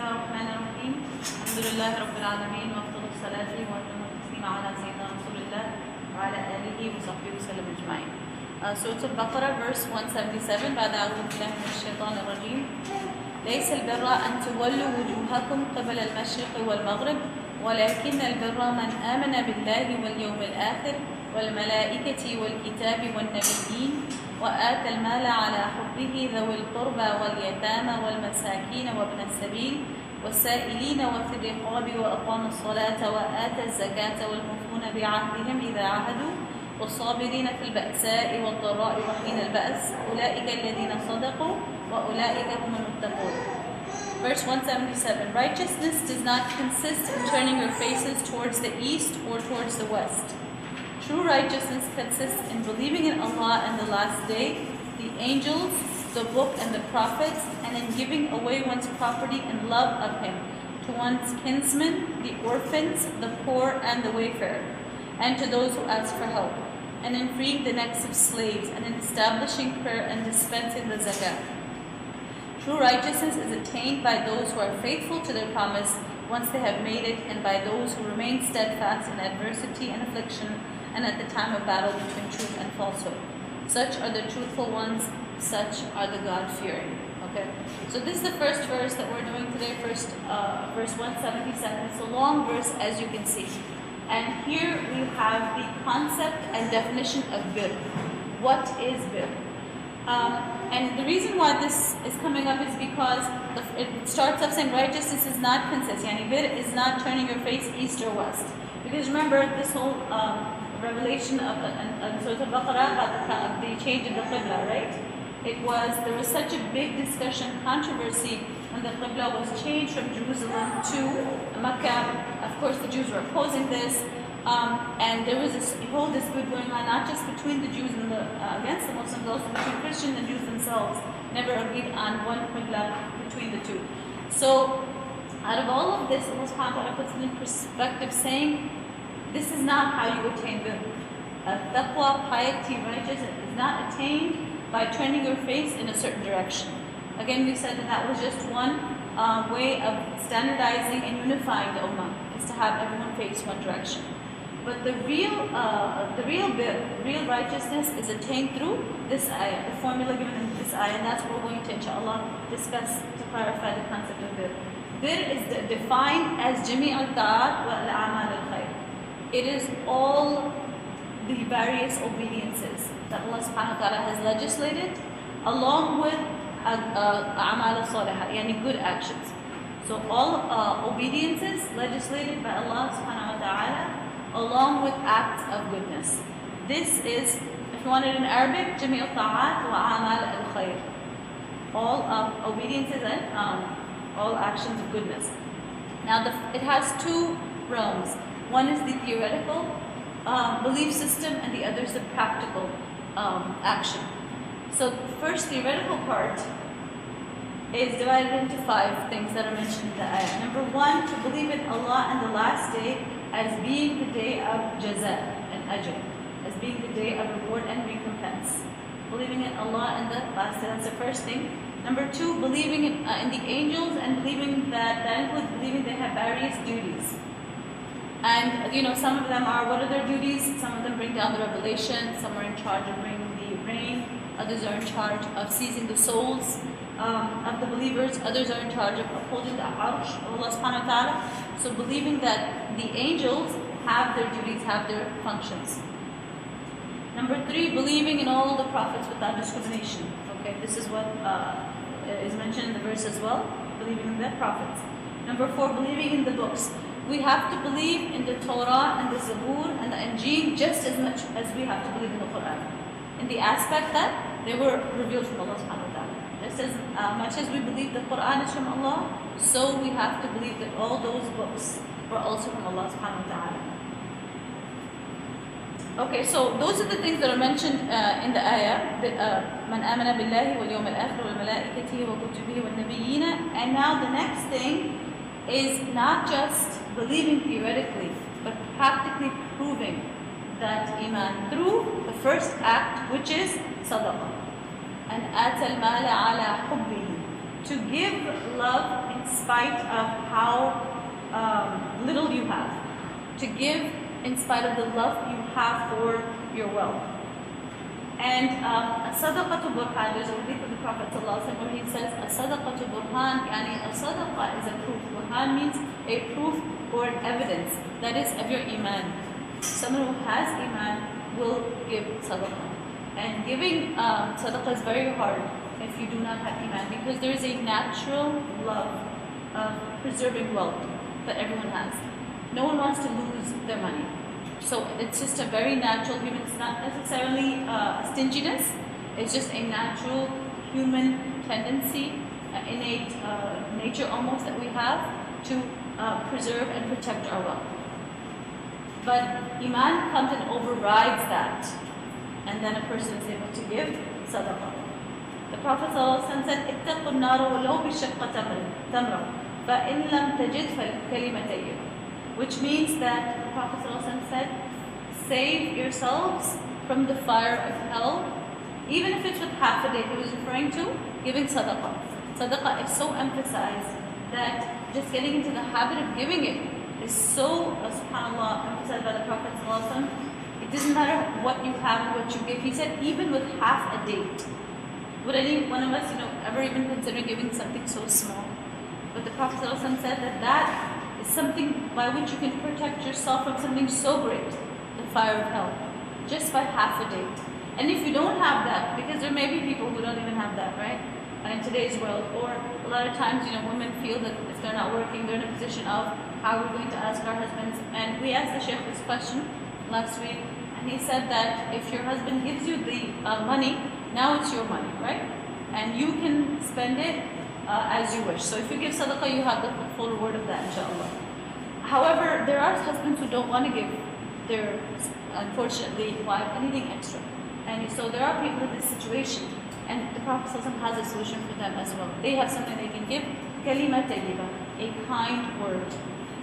الله الرحمن الرحيم الحمد لله رب العالمين وأفضل الصلاة وأتم التسليم على سيدنا رسول الله وعلى آله وصحبه وسلم أجمعين. Surah Baqarah verse 177 بعد أعوذ بالله من الشيطان الرجيم. ليس البر أن تولوا وجوهكم قبل المشرق والمغرب ولكن البر من آمن بالله واليوم الآخر والملائكة والكتاب والنبيين وآتى المال على حبه ذوي القربى واليتامى والمساكين وابن السبيل والسائلين وفي الرقاب وأقام الصلاة وآتى الزكاة والموفون بعهدهم إذا عهدوا والصابرين في البأساء والضراء وحين البأس أولئك الذين صدقوا وأولئك هم المتقون. Verse 177. Righteousness does not consist in turning your faces towards the east or towards the west. True righteousness consists in believing in Allah and the last day, the angels, the book and the prophets, and in giving away one's property in love of Him to one's kinsmen, the orphans, the poor and the wayfarer, and to those who ask for help, and in freeing the necks of slaves, and in establishing prayer and dispensing the zakah. True righteousness is attained by those who are faithful to their promise once they have made it, and by those who remain steadfast in adversity and affliction, and at the time of battle between truth and falsehood. Such are the truthful ones, such are the God-fearing. Okay, so this is the first verse that we're doing today, verse 177. It's a long verse, as you can see. And here we have the concept and definition of bir. What is bir? And the reason why this is coming up is because it starts off saying righteousness is not consistent. Yani bir is not turning your face east or west. Because remember, this whole revelation of Surah Baqarah about the change in the Qibla, right? There was such a big discussion, controversy when the Qibla was changed from Jerusalem to Mecca. Of course, the Jews were opposing this, and there was this whole dispute going on, not just between the Jews and against the Muslims, also between Christians and Jews themselves. Never agreed on one Qibla between the two. So, out of all of this, Allah subhanahu wa ta'ala puts it in perspective, saying, this is not how you attain bir. Taqwa, piety, righteousness is not attained by turning your face in a certain direction. Again, we said that was just one way of standardizing and unifying the ummah, is to have everyone face one direction. But the real bir, real righteousness is attained through this ayah, the formula given in this ayah, and that's what we're going to, inshallah, discuss to clarify the concept of bir. Bir is defined as jami' al-ta'at wa al-amal al-khayr. It is all the various obediences that Allah subhanahu wa ta'ala has legislated, along with a'mal al-salihah, yani good actions. So all obediences legislated by Allah subhanahu wa ta'ala, along with acts of goodness. This is, if you want it in Arabic, jami' al-ta'at wa a'mal al-khayr. All obediences and all actions of goodness. Now it has two realms. One is the theoretical belief system, and the other is the practical action. So the first theoretical part is divided into 5 things that are mentioned in the ayah. Number 1, to believe in Allah and the last day as being the day of jaza and ajr, as being the day of reward and recompense. Believing in Allah and the last day, that's the first thing. Number 2, believing in the angels, and believing that includes believing they have various duties. And some of them are, what are their duties? Some of them bring down the revelation, some are in charge of bringing the rain, others are in charge of seizing the souls of the believers, others are in charge of upholding the arsh of Allah subhanahu wa ta'ala. So believing that the angels have their duties, have their functions. Number 3, believing in all the prophets without discrimination. Okay, this is what is mentioned in the verse as well, believing in the prophets. Number 4, believing in the books. We have to believe in the Torah and the Zabur and the Injil just as much as we have to believe in the Qur'an, in the aspect that they were revealed from Allah subhanahu wa ta'ala. Just as much as we believe the Qur'an is from Allah, so we have to believe that all those books were also from Allah subhanahu wa ta'ala. Okay, so those are the things that are mentioned in the ayah. Man amana billahi wal yawm al-akhir wal malaikatihi wa kutubihi wal nabiyina. And now the next thing is not just believing theoretically, but practically proving that iman through the first act, which is sadaqah. And atal mala ala hubbihi, to give love in in spite of how little you have. To give in spite of the love you have for your wealth. And a sadaqah burhan, there's a hadith of the Prophet ﷺ where he says, a sadaqah burhan, yani a sadaqah is a proof. Burhan means a proof or an evidence, that is of your iman. Someone who has iman will give sadaqah. And giving sadaqah is very hard if you do not have iman, because there is a natural love of preserving wealth that everyone has. No one wants to lose their money. So it's just a very natural human, it's not necessarily stinginess, it's just a natural human tendency, innate nature almost that we have to preserve and protect our wealth. But iman comes and overrides that, and then a person is able to give sadaqah. The Prophet ﷺ said, اتقوا النار ولو بشق تمرة فإن لم تجد فالكلمة طيبة, which means that the Prophet ﷺ said, save yourselves from the fire of hell, even if it's with half a day. He was referring to giving sadaqah. Sadaqah is so emphasized that just getting into the habit of giving it is so, subhanAllah, emphasized by the Prophet ﷺ. It doesn't matter what you have and what you give. He said, even with half a date. Would any one of us, ever even consider giving something so small? But the Prophet ﷺ said that is something by which you can protect yourself from something so great, the fire of hell, just by half a date. And if you don't have that, because there may be people who don't even have that, right? In today's world, or a lot of times, women feel that if they're not working, they're in a position of how we're going to ask our husbands. And we asked the Sheikh this question last week, and he said that if your husband gives you the money, now it's your money, right? And you can spend it as you wish. So if you give sadaqah, you have the full reward of that, inshallah. However, there are husbands who don't want to give their, unfortunately, wife anything extra. And so there are people in this situation, and the Prophet ﷺ has a solution for them as well. They have something they can give, kalima tayyiba, a kind word.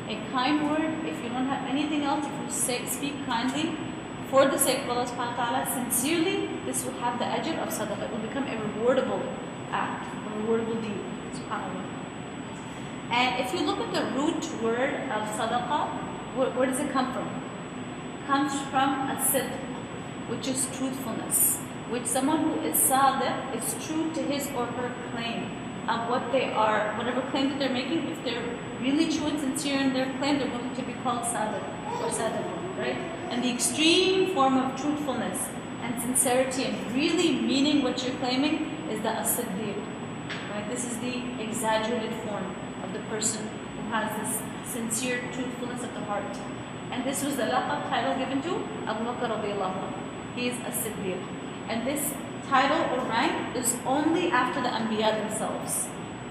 A kind word, if you don't have anything else, if you speak kindly, for the sake of Allah subhanahu wa ta'ala, sincerely, this will have the ajr of sadaqah. It will become a rewardable act, a rewardable deed, subhanAllah. And if you look at the root word of sadaqah, where does it come from? It comes from a sidq, which is truthfulness, which someone who is sadiq is true to his or her claim of what they are, whatever claim that they're making. If they're really true and sincere in their claim, they're going to be called sadiq or sadiq, right? And the extreme form of truthfulness and sincerity and really meaning what you're claiming is the as-siddiq, right? This is the exaggerated form of the person who has this sincere truthfulness of the heart. And this was the laqab title given to Abu Bakr radiallahu anhu. He is as-siddiq. And this title or rank is only after the Anbiya themselves.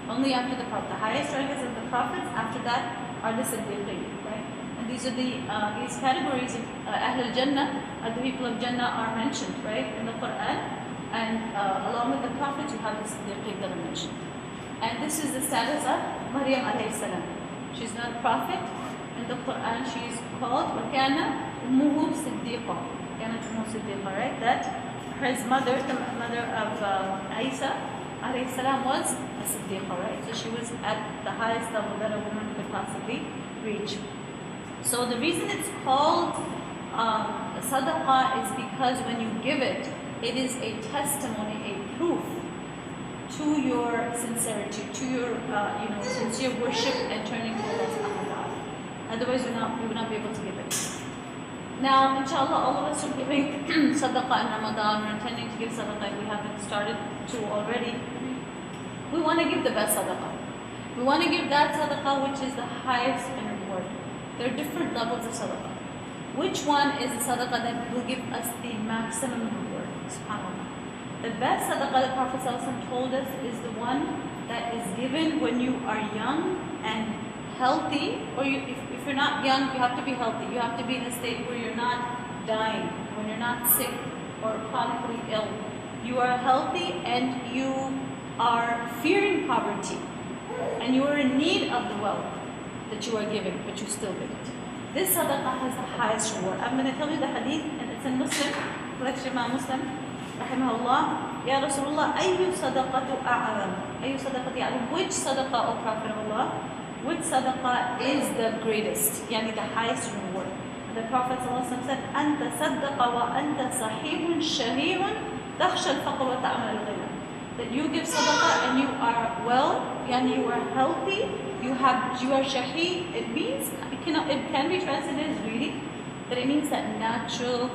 Only after the Prophet. The highest rank is of the Prophets. After that are the Siddiqeen, right? And these are these categories of Ahl al-Jannah, the people of Jannah are mentioned, right, in the Qur'an. And along with the Prophets, you have the Siddiqeen that are mentioned. And this is the status of Maryam alayhi salam. She's not a prophet. In the Qur'an, she is called وَكَانَ أُمُّهُ صِدِّيقًا. كَانَتْ أُمُّهُ صِدِّيقًا, right? That his mother, the mother of Isa alayhi salam, was a Siddiqa, right? So she was at the highest level that a woman could possibly reach. So the reason it's called sadaqah is because when you give it, it is a testimony, a proof to your sincerity, to your sincere worship and turning to Allah subhanahu wa ta'ala. Otherwise, we would not be able to give it. Now, inshallah, all of us are giving sadaqah in Ramadan. We're intending to give sadaqah if we haven't started to already. We want to give the best sadaqah. We want to give that sadaqah which is the highest in reward. There are different levels of sadaqah. Which one is the sadaqah that will give us the maximum reward? SubhanAllah. The best sadaqah the Prophet ﷺ told us is the one that is given when you are young and healthy, or if you're not young, you have to be healthy. You have to be in a state where you're not dying, when you're not sick or chronically ill. You are healthy and you are fearing poverty, and you are in need of the wealth that you are giving, but you still give it. This sadaqah has the highest reward. I'm going to tell you the hadith, and it's in Muslim, collection by Muslim. rahimahullah, Ya Rasulullah, ayyu sadaqatu a'zam? Ayyu sadaqati a'zam? Which sadaqah, O Prophet of Allah, which sadaqah is the greatest? Yani the highest reward. The Prophet said, Anta saddaqa wa anta sahihun shahihun takhsha al-faqr wa ta'amal al-ghina. That you give sadaqah and you are well, yani you are healthy, you are shahih. It means, it can be translated as greedy, but it means that natural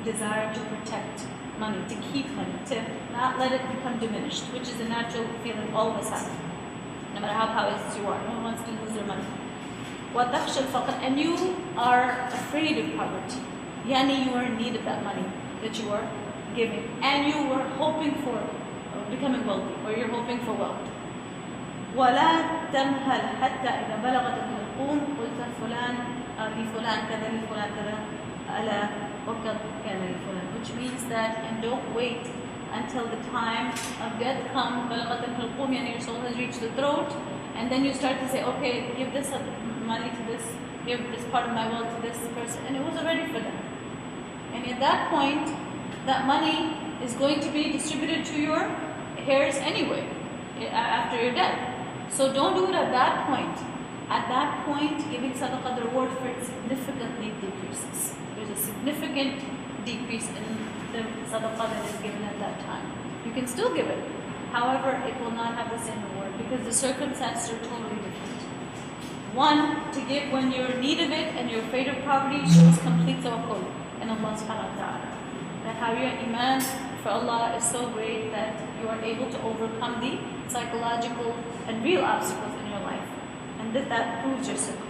desire to protect money, to keep money, to not let it become diminished, which is a natural feeling all of us have. No matter how powerless you are, no one wants to lose their money. وَتَخْشَى الْفَقْرَ, and you are afraid of poverty. Yani you are in need of that money that you are giving, and you were hoping for becoming wealthy, or you're hoping for wealth. وَلَا تَمْهَلْ حَتَّى إِذَا بَلَغَتِ الْحُلْقُومِ قُلْتَ فُلَانَ لِفُلَانَ كَذَا لِفُلَانَ كَذَا أَلَا وَقَدْ كَانَ لِفُلَانَ, which means that, and don't wait until the time of death comes, بَلَغَتِ الْحُلْقُومِ, yani your soul has reached the throat, and then you start to say, okay, give this money to this, give this part of my wealth to this person, and it was already for them. And at that point, that money is going to be distributed to your heirs anyway, after your death. So don't do it at that point. At that point, giving sadaqah, the reward for it significantly decreases. There's a significant decrease in the sadaqah that is given at that time. You can still give it. However, it will not have the same reward because the circumstances are totally different. One, to give when you're in need of it and you're afraid of poverty shows complete tawakkul in Allah subhanahu wa ta'ala. That how your iman for Allah is so great that you are able to overcome the psychological and real obstacles in your life. And that proves your sukkah.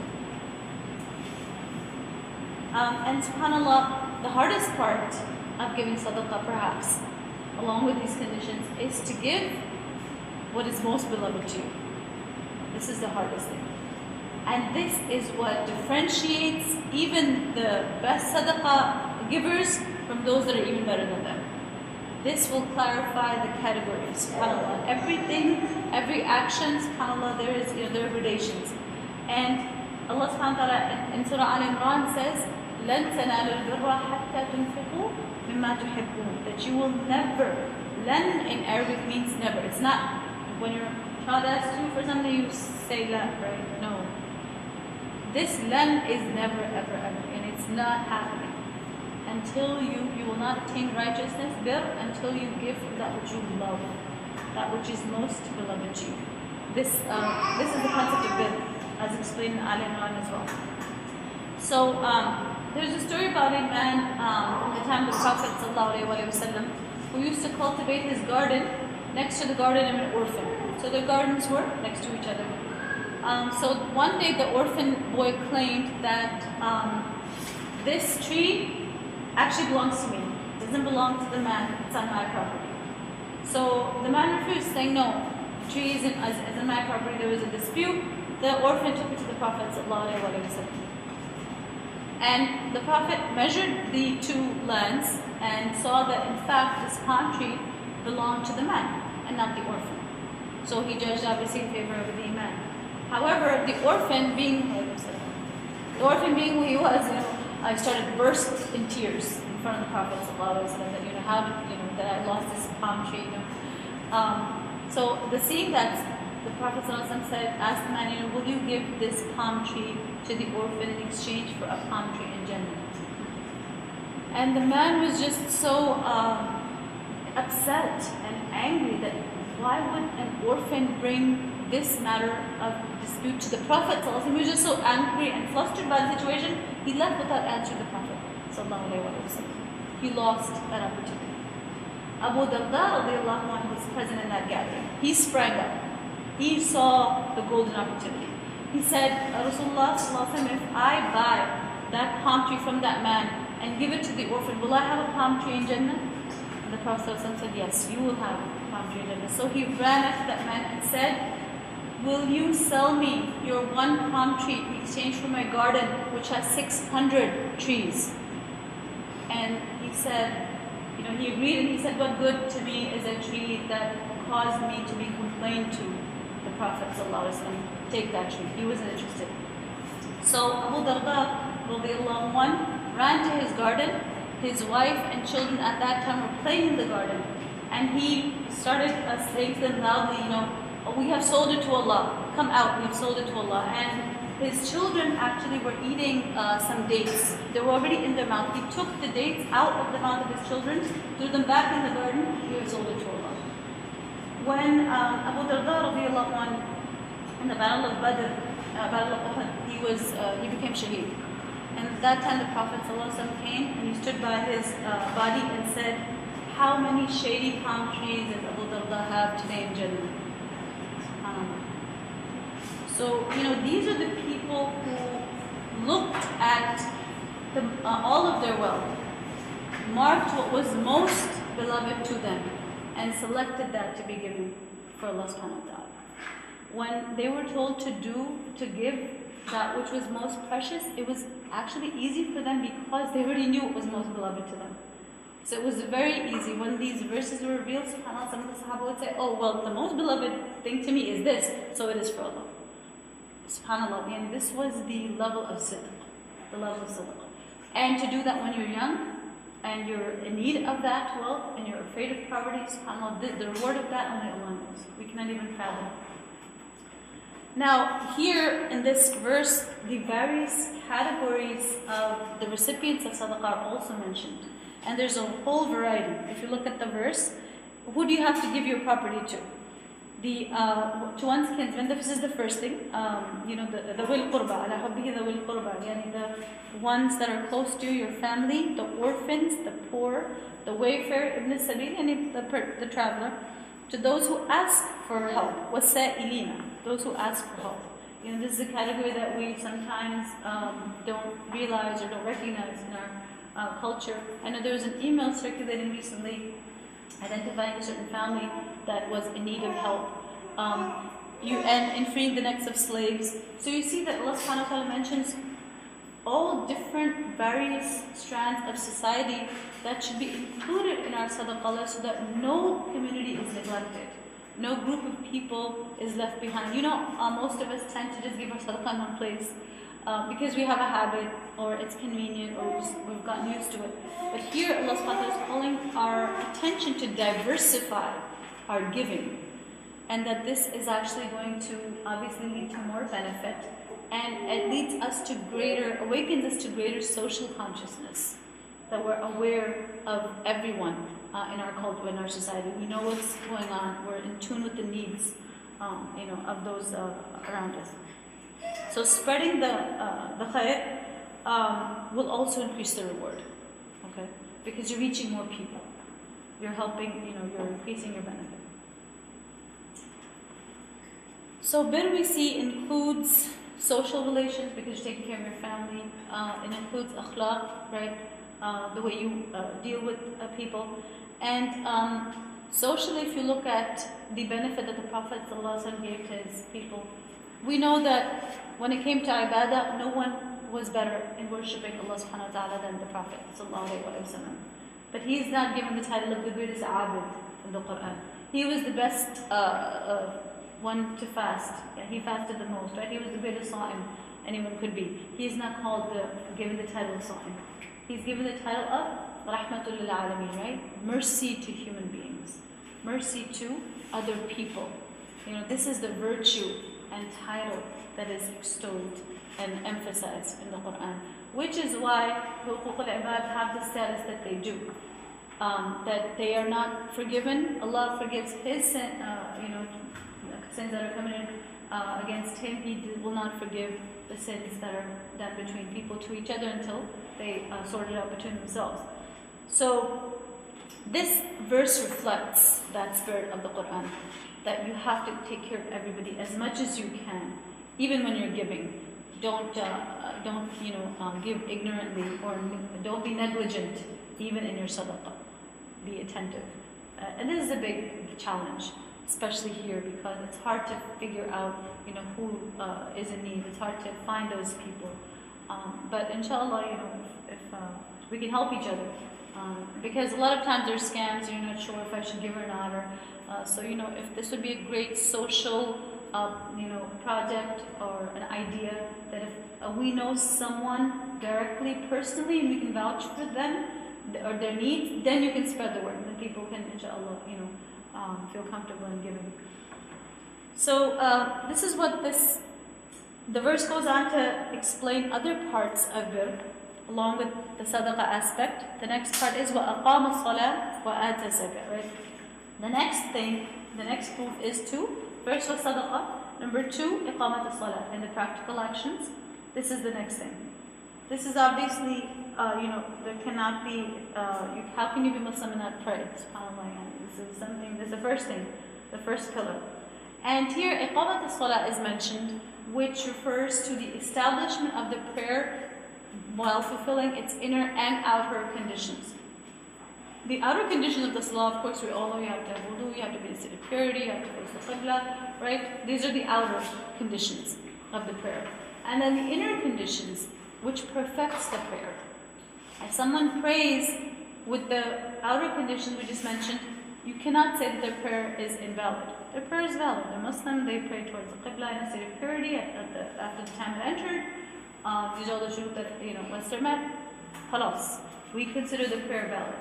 And subhanAllah, the hardest part of giving sadaqah perhaps, along with these conditions, is to give what is most beloved to you. This is the hardest thing. And this is what differentiates even the best sadaqah givers from those that are even better than them. This will clarify the categories, subhanAllah. Everything, every action, subhanAllah, there are gradations. And Allah subhanahu wa ta'ala in Surah Al-Imran says, لَن تَنَالُوا الْبِرَّ حَتَّى تُنْفِقُوا مِمَّا تُحِبُّونَ. That you will never, len in Arabic means never. It's not, when your child asks you for something, you say la, right? No. This len is never, ever, ever. And it's not happening. Until you will not attain righteousness, bir, until you give that which you love, that which is most beloved to you. This is the concept of bir, as explained in Al-Imran as well. So there's a story about a man from the time of the Prophet ﷺ who used to cultivate his garden next to the garden of an orphan. So the gardens were next to each other. So one day the orphan boy claimed that this tree actually belongs to me. It doesn't belong to the man, it's on my property. So the man refused, saying, no, the tree isn't my property. There was a dispute. The orphan took it to the Prophet ﷺ. And the Prophet measured the two lands and saw that in fact this palm tree belonged to the man and not the orphan. So he judged obviously in favor of the man. However, the orphan being who he was, I started burst in tears in front of the Prophet ﷺ that I lost this palm tree. So the seeing that the Prophet ﷺ asked the man, will you give this palm tree to the orphan in exchange for a palm tree in Jannah? And the man was just so upset and angry that why would an orphan bring this matter of dispute to the Prophet ﷺ? He was just so angry and flustered by the situation, he left without answering the Prophet ﷺ. He lost that opportunity. Abu Darda radiallahu anhu was present in that gathering. He sprang up. He saw the golden opportunity. He said, Rasulullah ﷺ, if I buy that palm tree from that man and give it to the orphan, will I have a palm tree in Jannah? And the Prophet ﷺ said, yes, you will have a palm tree in Jannah. So he ran after that man and said, will you sell me your one palm tree in exchange for my garden, which has 600 trees? And he said, he agreed, and he said, what good to me is a tree that caused me to be complained to the Prophet ﷺ? Take that tree. He wasn't interested. So Abu Darda radiallahu anhu ran to his garden his wife and children at that time were playing in the garden, and he started saying to them loudly, "Oh, we have sold it to Allah. Come out, we have sold it to Allah." And his children actually were eating some dates. They were already in their mouth. He took the dates out of the mouth of his children, threw them back in the garden. We have sold it to Allah. When Abu Darda radiallahu anhu, in the Battle of Badr, Battle of Uhud, he became shaheed. And at that time the Prophet ﷺ came and he stood by his body and said, "How many shady palm trees does Abu Darda have today in Jannah?" So, these are the people who looked at all of their wealth, marked what was most beloved to them, and selected that to be given for Allah subhanahu wa ta'ala. When they were told to give that which was most precious, it was actually easy for them because they already knew what was most beloved to them. So it was very easy. When these verses were revealed, subhanAllah, some of the Sahaba would say, "Oh, well, the most beloved thing to me is this, so it is for Allah." SubhanAllah, and this was the level of sidq, the level of sidq. And to do that when you're young, and you're in need of that wealth, and you're afraid of poverty, SubhanAllah, the reward of that only Allah knows. We cannot even fathom. Now, here in this verse, the various categories of the recipients of sadaqah are also mentioned. And there's a whole variety. If you look at the verse, who do you have to give your property to? To one's kinsmen, this is the first thing. The will qurba, ala hubbihi the will qurba, the ones that are close to your family, the orphans, the poor, the wayfarer, ibn sabil, and the traveler. To those who ask for help, wasa'ilina, those who ask for help. This is a category that we sometimes don't realize or don't recognize in our culture. I know there was an email circulating recently identifying a certain family that was in need of help, and in freeing the necks of slaves. So you see that Allah subhanahu wa ta'ala mentions all different various strands of society that should be included in our sadaqah, so that no community is neglected, no group of people is left behind. Most of us tend to just give our sadaqah in one place because we have a habit, or it's convenient, or we've gotten used to it. But here Allah subhanahu wa ta'ala is calling our attention to diversify our giving, and that this is actually going to obviously lead to more benefit, and it awakens us to greater social consciousness, that we're aware of everyone in our culture, in our society. We know what's going on. We're in tune with the needs, of those around us. So spreading the khair will also increase the reward, okay? Because you're reaching more people. You're helping, you're increasing your benefit. So bir, we see, includes social relations, because you're taking care of your family. It includes akhlaq, right? The way you deal with people. And socially, if you look at the benefit that the Prophet ﷺ gave to his people, we know that when it came to ibadah, no one was better in worshipping Allah subhanahu wa ta'ala than the Prophet ﷺ. But he is not given the title of the greatest abid in the Qur'an. He was the best one to fast. He fasted the most, right? He was the greatest sa'im anyone could be. He is not given the title of sa'im. He's given the title of rahmatul lil alameen, right? Mercy to human beings. Mercy to other people. This is the virtue and title that is extolled and emphasized in the Qur'an, which is why huquq al-ibad have the status that they do. That they are not forgiven. Allah forgives his sin, sins that are committed against him. He will not forgive the sins that are done between people to each other until they sort it out between themselves. So this verse reflects that spirit of the Qur'an, that you have to take care of everybody as much as you can, even when you're giving. Don't give ignorantly, or don't be negligent even in your sadaqah. Be attentive. And this is a big challenge, especially here, because it's hard to figure out who is in need. It's hard to find those people. But inshallah, if we can help each other. Because a lot of times there's scams, you're not sure if I should give or not. So if this would be a great social project or an idea, that if we know someone directly, personally, and we can vouch for them, or their needs, then you can spread the word. Then people can, inshallah, feel comfortable in giving. So this is what the verse goes on to explain other parts of birr, along with the sadaqah aspect. The next part is وَأَقَامَ الصَّلَاةِ وَآتَ الزَّكَاةِ, right? The next proof is first was sadaqah, number 2, iqamat al-salah, and the practical actions. This is the next thing. This is obviously, there cannot be, how can you be Muslim and not pray? SubhanAllah, this is something, this is the first thing, the first pillar. And here, iqamat al-salah is mentioned, which refers to the establishment of the prayer while fulfilling its inner and outer conditions. The outer conditions of the salah, of course, we all know you have to have wudu, you have to be in a state of purity, you have to face the qibla, right? These are the outer conditions of the prayer. And then the inner conditions, which perfects the prayer. If someone prays with the outer conditions we just mentioned, you cannot say that their prayer is invalid. Their prayer is valid. They're Muslim, they pray towards the qibla in a state of purity after the time it entered. These are all the shurut that, once they're met, khalas. We consider the prayer valid.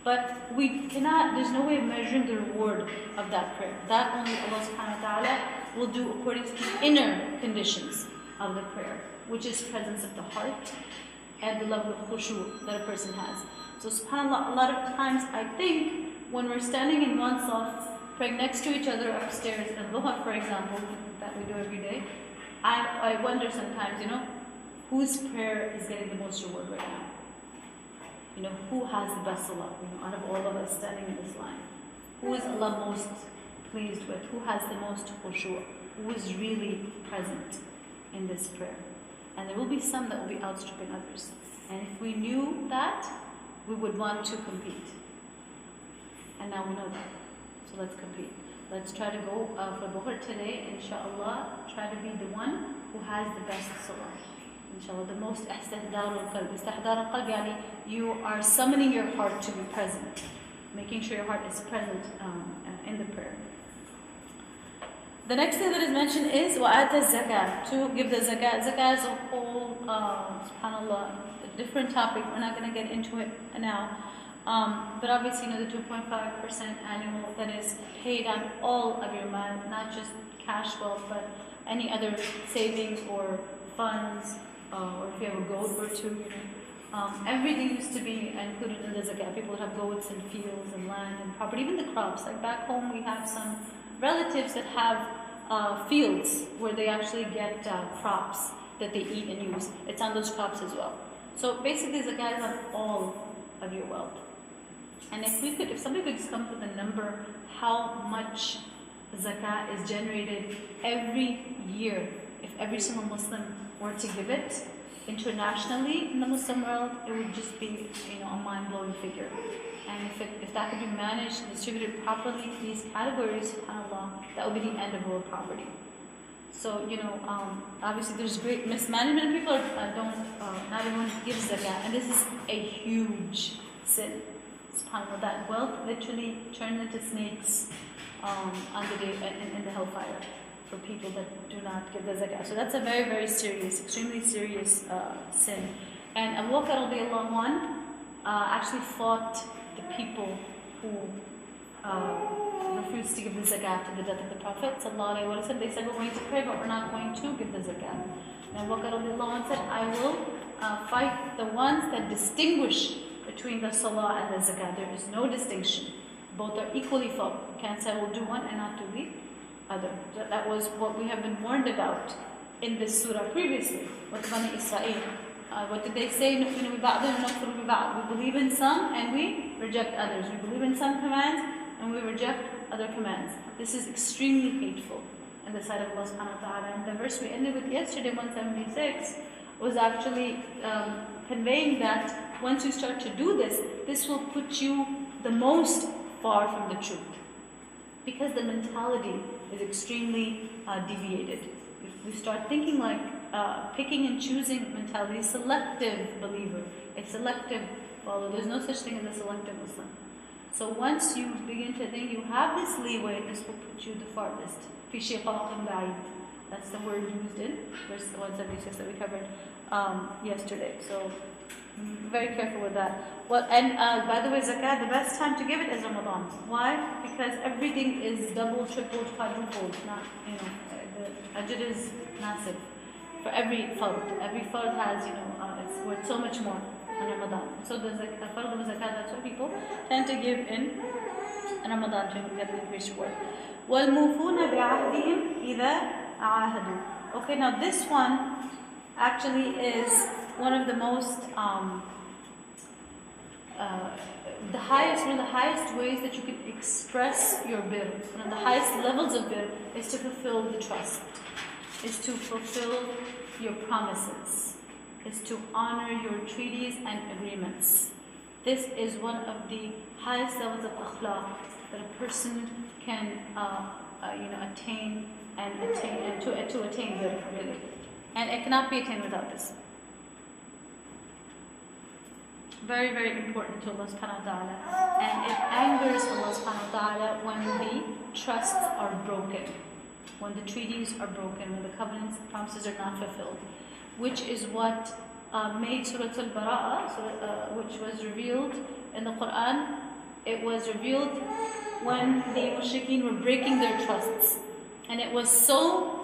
But we cannot, there's no way of measuring the reward of that prayer. That only Allah subhanahu wa ta'ala will do according to the inner conditions of the prayer, which is presence of the heart and the level of khushu that a person has. So subhanAllah, a lot of times I think when we're standing in one saf, praying next to each other upstairs in Dhuhr, for example, that we do every day, I wonder sometimes, whose prayer is getting the most reward right now? Who has the best salah, out of all of us standing in this line? Who is Allah most pleased with? Who has the most khushu'? Who is really present in this prayer? And there will be some that will be outstripping others. And if we knew that, we would want to compete. And now we know that. So let's compete. Let's try to go for Dhuhr today, inshallah. Try to be the one who has the best salah. Inshallah, the most istihdar al-qalb. Istihdar al-qalb, yani you are summoning your heart to be present, making sure your heart is present in the prayer. The next thing that is mentioned is وَآتَ الزَّكَاةِ, to give the zakat. Zakat is a whole, subhanAllah, a different topic. We're not going to get into it now. But obviously, the 2.5% annual that is paid on all of your money, not just cash wealth, but any other savings or funds, or if you have a goat or two, everything used to be included in the zakat. People would have goats and fields and land and property, even the crops. Like back home, we have some relatives that have fields where they actually get crops that they eat and use. It's on those crops as well. So basically, zakat is on all of your wealth. And if somebody could just come up with a number, how much zakat is generated every year, if every single Muslim were to give it internationally in the Muslim world, it would just be, a mind-blowing figure. And if that could be managed and distributed properly to these categories, subhanAllah, that would be the end of world poverty. So, obviously there's great mismanagement. People not everyone gives zakat, and this is a huge sin. SubhanAllah, that wealth literally turns into snakes on the day in the hellfire for people that do not give the zakat. So that's a very, very serious, extremely serious sin. And Abu Bakr radiallahu anhu actually fought the people who refused to give the zakat to the death of the Prophet sallallahu alaihi wasallam. They said, we're going to pray, but we're not going to give the zakat. And Abu Bakr radiallahu anhu said, I will fight the ones that distinguish between the salah and the zakat. There is no distinction. Both are equally felt. You can't say, we'll do one and not do the other. That was what we have been warned about in this surah previously, with Bani Israel. What did they say? We believe in some and we reject others. We believe in some commands and we reject other commands. This is extremely hateful in the sight of Allah subhanahu wa ta'ala. And the verse we ended with yesterday, 176, was actually conveying that once you start to do this, this will put you the most far from the truth. Because the mentality is extremely deviated. If we start thinking like picking and choosing mentality, selective believer, a selective follower. There's no such thing as a selective Muslim. So once you begin to think you have this leeway, this will put you the farthest. Fi shiqaqin ba'id. That's the word used in verse 176 that we covered yesterday. So Very careful with that. Well, and by the way, zakat, the best time to give it is Ramadan. Why? Because everything is double, triple, quadrupled. Not, the ajr is massive for every fard. Every fard has, it's worth so much more in Ramadan. So the fard of zakat, that's why people tend to give in Ramadan to get the increased reward. وَالْمُوفُونَ بِعَهْدِهِمْ إِذَا عَاهَدُوا. Okay, now this one actually is one of the most one of the highest ways that you can express your bir. One of the highest levels of bir is to fulfill the trust, is to fulfill your promises, is to honor your treaties and agreements. This is one of the highest levels of akhlaq that a person can attain to attain bir, really. And it cannot be attained without this. Very, very important to Allah subhanahu wa ta'ala. And it angers Allah subhanahu wa ta'ala when the trusts are broken, when the treaties are broken, when the covenants, promises are not fulfilled. Which is what made Surah Baqarah, which was revealed in the Qur'an. It was revealed when the mushrikeen were breaking their trusts. And it was so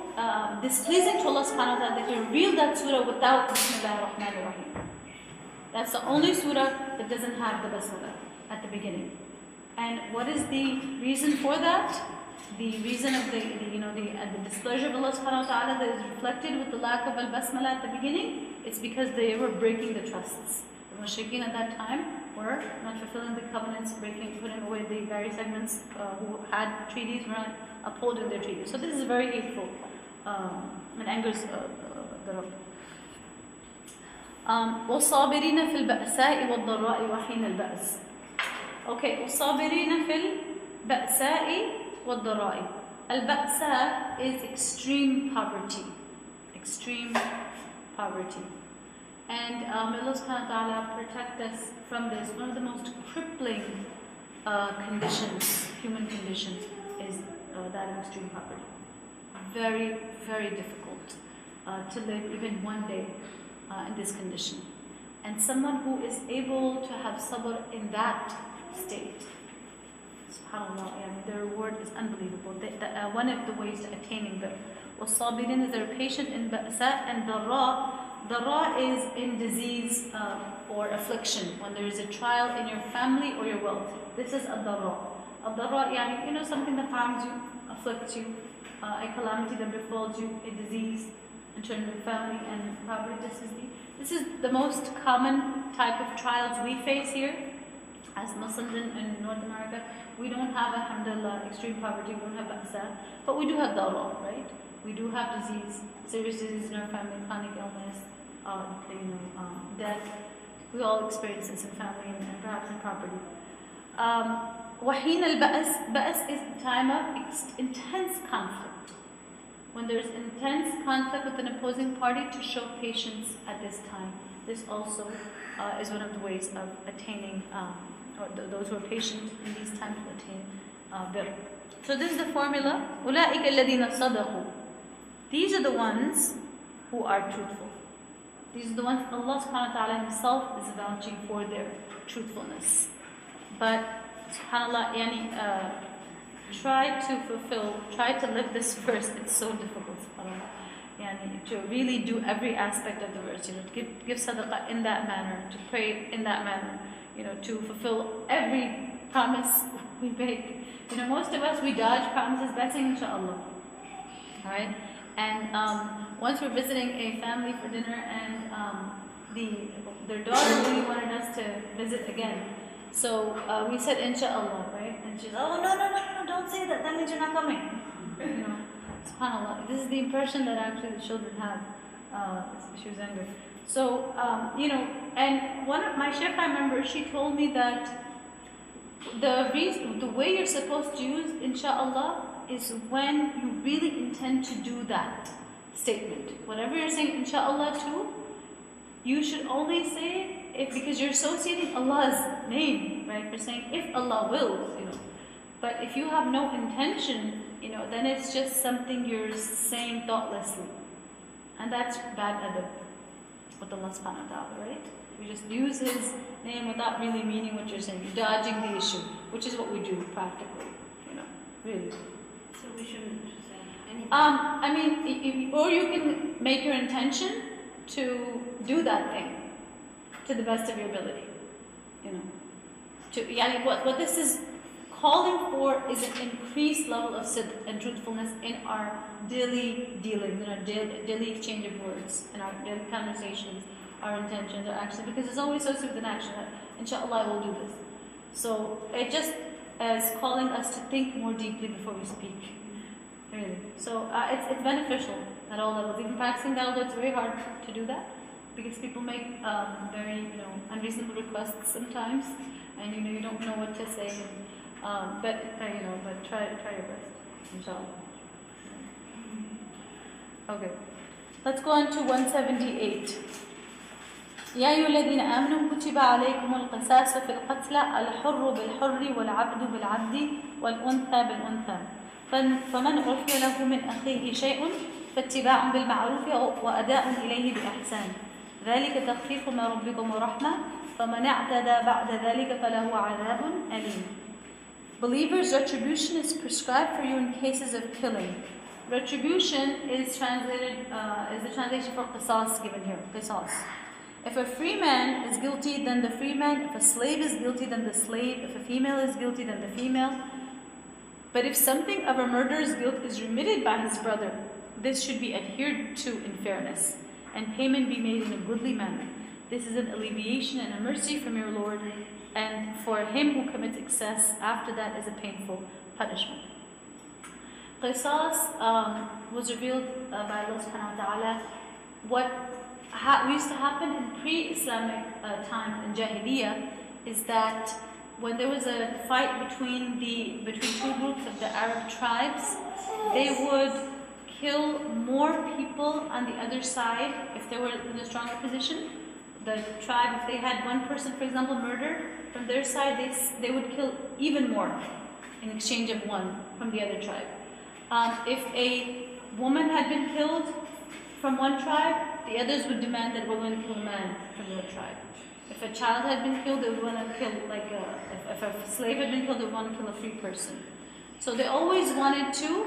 displeasing to Allah subhanahu wa ta'ala that He revealed that surah without Bismillah ar-Rahman ar-Rahim. That's the only surah that doesn't have the Basmala at the beginning. And what is the reason for that? The reason of the displeasure of Allah subhanahu wa ta'ala that is reflected with the lack of al-Basmala at the beginning, it's because they were breaking the trusts. The mushrikeen at that time were not fulfilling the covenants, putting away the various segments who had treaties, were not upholding their treaties. So this is very hateful and angers the Rabb. وَالصَّابِرِينَ فِي الْبَأْسَاءِ وَالضَّرَّاءِ وَحِينَ الْبَأْسِ. Okay, وَالصَّابِرِينَ فِي الْبَأْسَاءِ وَالضَّرَّاءِ. Al-Ba'sa is extreme poverty. Extreme poverty. And may Allah subhanahu wa ta'ala protect us from this. One of the most crippling conditions, human conditions, is that of extreme poverty. Very, very difficult to live even one day in this condition. And someone who is able to have sabr in that state, subhanAllah, their reward is unbelievable. One of the ways to attaining the was-sabirin is they're patient in ba'sa, and Dara is in disease or affliction, when there is a trial in your family or your wealth. This is ad-dara. Ad-dara, something that harms you, afflicts you, a calamity that befalls you, a disease in terms of family and property. This is the most common type of trials we face here as Muslims in North America. We don't have, alhamdulillah, extreme poverty, we don't have ba'sa, but we do have dara, right? We do have disease, serious disease in our family, chronic illness, death. We all experience this in family and perhaps in property. Waheen al-Ba'as. Ba'as is a time of intense conflict. When there's intense conflict with an opposing party, to show patience at this time. This also is one of the ways of attaining, or those who are patient in these times will attain bir. So this is the formula. أُولَٰئِكَ الَّذِينَ صَدَقُوا. These are the ones who are truthful. These are the ones Allah subhanahu wa ta'ala Himself is vouching for their truthfulness. But subhanAllah, try to live this verse. It's so difficult, subhanAllah. To really do every aspect of the verse, to give sadaqah in that manner, to pray in that manner, to fulfill every promise we make. Most of us, we dodge promises by saying inshallah. Alright? And once we're visiting a family for dinner, and their daughter really wanted us to visit again. So we said inshallah, right? And she's, oh no, don't say that. That means you're not coming. SubhanAllah. This is the impression that actually the children have. She was younger. So and one of my sheikh, I remember, she told me that the way you're supposed to use inshallah is when you really intend to do that statement. Whatever you're saying inshallah to, you should only say it because you're associating Allah's name, right? You're saying if Allah wills, But if you have no intention, then it's just something you're saying thoughtlessly. And that's bad adab with Allah subhanahu wa ta'ala, right? We just use his name without really meaning what you're saying, dodging the issue, which is what we do practically, really. So we shouldn't say anything. I mean, or you can make your intention to do that thing to the best of your ability, what this is calling for is an increased level of sidq and truthfulness in our daily dealings, in our daily exchange of words, in our daily conversations, our intentions, our actions, because it's always associated with an action. Inshallah, I will do this. So it just is calling us to think more deeply before we speak. Really. So it's beneficial at all levels. Even practicing dawah, it's very hard to do that because people make very unreasonable requests sometimes, and you don't know what to say. But try your best, inshallah. Okay, let's go on to 178. يا أيها الذين آمنوا كتب عليكم القصاص في القتلى الحر بالحر والعبد بالعبد والأنثى بالأنثى فمن عفي له من أخيه شيء فاتباع بالمعروف وأداء إليه بإحسان ذلك تخفيف من ربكم ورحمة فمن اعتدى بعد ذلك فله عذاب أليم. Believers, retribution is prescribed for you in cases of killing. Retribution is translated is the translation for qisas given here. Qisas. If a free man is guilty, then the free man. If a slave is guilty, then the slave. If a female is guilty, then the female. But if something of a murderer's guilt is remitted by his brother, this should be adhered to in fairness, and payment be made in a goodly manner. This is an alleviation and a mercy from your Lord, and for him who commits excess after that is a painful punishment. Qisas was revealed by Allah subhanahu wa ta'ala. What used to happen in pre-Islamic times in Jahiliyyah is that when there was a fight between two groups of the Arab tribes, they would kill more people on the other side if they were in a stronger position. The tribe, if they had one person, for example, murdered, from their side they would kill even more in exchange of one from the other tribe. If a woman had been killed from one tribe, the others would demand that we're going to kill a man from their tribe. If a child had been killed, they would want to kill, if a slave had been killed, they would want to kill a free person. So they always wanted to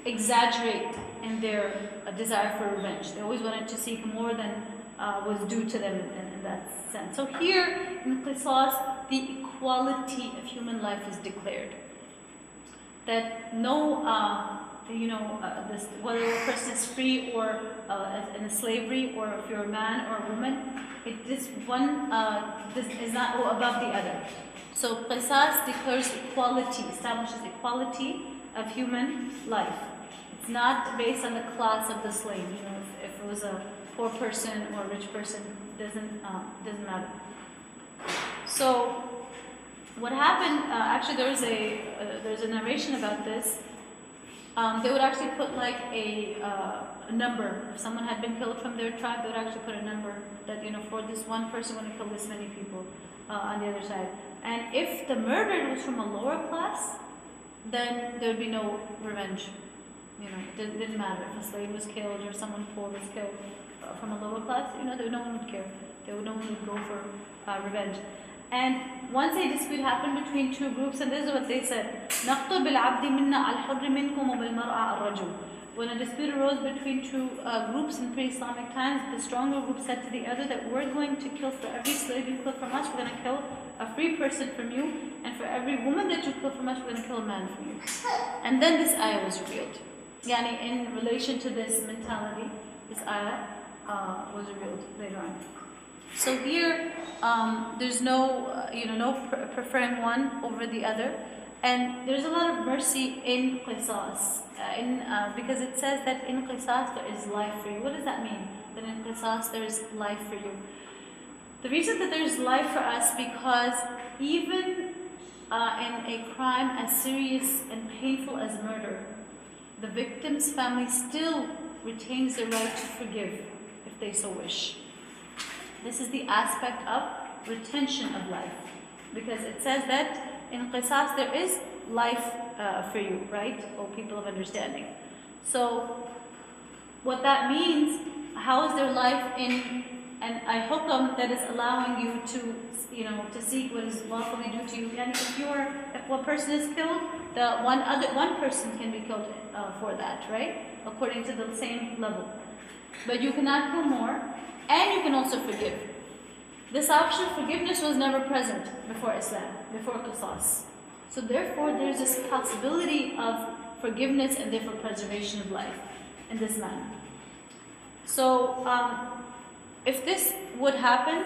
exaggerate in their desire for revenge. They always wanted to seek more than was due to them in that sense. So here in Qisas, the equality of human life is declared. That no, whether a person is free or in a slavery, or if you're a man or a woman, this is not above the other. So Qisas declares equality, establishes equality of human life. It's not based on the class of the slave. If it was a poor person or a rich person, doesn't matter. So what happened? Actually, there's a narration about this. They would actually put like a number. If someone had been killed from their tribe, they would actually put a number that for this one person, we're going to kill this many people on the other side. And if the murdered was from a lower class, then there would be no revenge. It didn't matter if a slave was killed or someone poor was killed from a lower class. No one would care. No one would go for revenge. And once a dispute happened between two groups, and this is what they said: نَقْتُلْ بِالْعَبْدِ مِنَّا الْحُرِّ مِنْكُمْ وَبِالْمَرْأَ الرَّجُلِ. When a dispute arose between two groups in pre-Islamic times, the stronger group said to the other that we're going to kill, for every slave you kill from us, we're going to kill a free person from you, and for every woman that you kill from us, we're going to kill a man from you. And then this ayah was revealed. In relation to this mentality, this ayah was revealed later on. So here, there's no preferring one over the other, and there's a lot of mercy in Qisas, because it says that in Qisas there is life for you. What does that mean? That in Qisas there is life for you. The reason that there is life for us, because even in a crime as serious and painful as murder, the victim's family still retains the right to forgive if they so wish. This is the aspect of retention of life, because it says that in Qisas there is life for you, right? O people of understanding. So what that means, how is there life in and a hukam that is allowing you to, to seek what is lawfully due to you. And if one person is killed, the one person can be killed for that, right? According to the same level. But you cannot kill more, and you can also forgive. This option of forgiveness was never present before Islam, before Qisas. So therefore, there's this possibility of forgiveness and therefore preservation of life in this manner. So, if this would happen,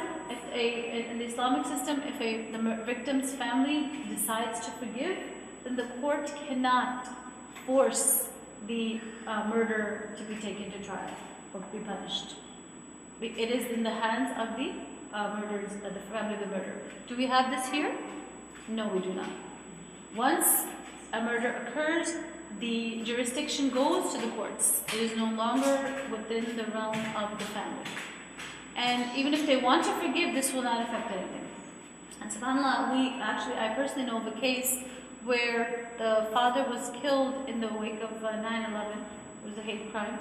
in the Islamic system, if the victim's family decides to forgive, then the court cannot force the murderer to be taken to trial or be punished. It is in the hands of the murderers, the family of the murderer. Do we have this here? No, we do not. Once a murder occurs, the jurisdiction goes to the courts. It is no longer within the realm of the family. And even if they want to forgive, this will not affect anything. And subhanAllah, I personally know of a case where the father was killed in the wake of 9/11. It was a hate crime.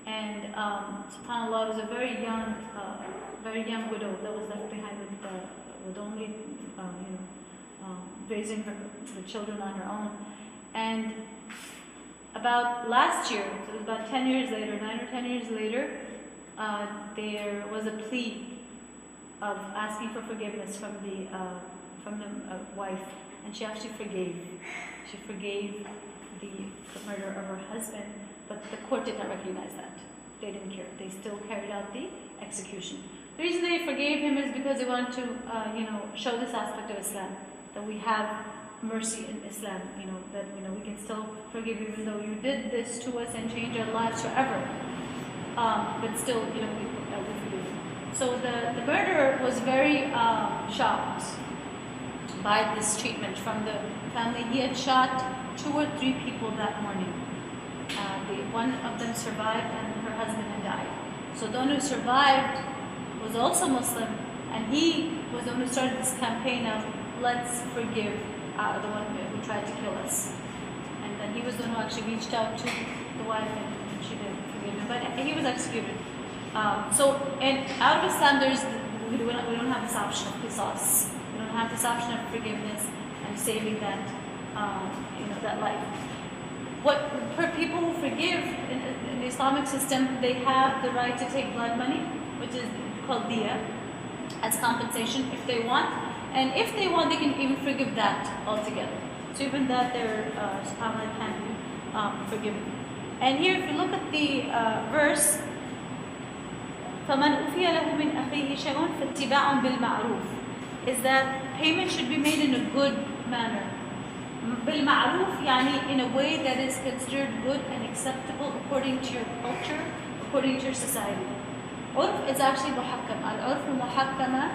And subhanAllah, it was a very young widow that was left behind with only, raising the children on her own. And about last year, so it was about 10 years later, 9 or 10 years later, there was a plea of asking for forgiveness from the wife, and she actually forgave. She forgave the murder of her husband, but the court did not recognize that. They didn't care. They still carried out the execution. The reason they forgave him is because they wanted to, show this aspect of Islam, that we have mercy in Islam, that we can still forgive even though you did this to us and change our lives forever. But still, we forgive you. So the murderer was very shocked by this treatment from the family. He had shot 2 or 3 people that morning. One of them survived and her husband had died. So the one who survived was also Muslim, and he was the one who started this campaign of let's forgive the one who tried to kill us. And then he was the one who actually reached out to the wife, and she did forgive him. But he was executed. And out of Islam, we don't have this option of qisas. We don't have this option of forgiveness and saving that, that life. For people who forgive in the Islamic system, they have the right to take blood money, which is called diya, as compensation if they want. And if they want, they can even forgive that altogether. So even that, their subhanAllah can be forgiven. And here, if you look at the verse, فَمَنْ أُفِيَ لَهُ مِنْ أَخِيهِ شَيْءٌ فَاتِّبَاعٌ بِالْمَعْرُوفِ, is that payment should be made in a good manner. بالمعروف, yani in a way that is considered good and acceptable according to your culture, according to your society. Urf is actually muhakkam. Al-urf muhakkama,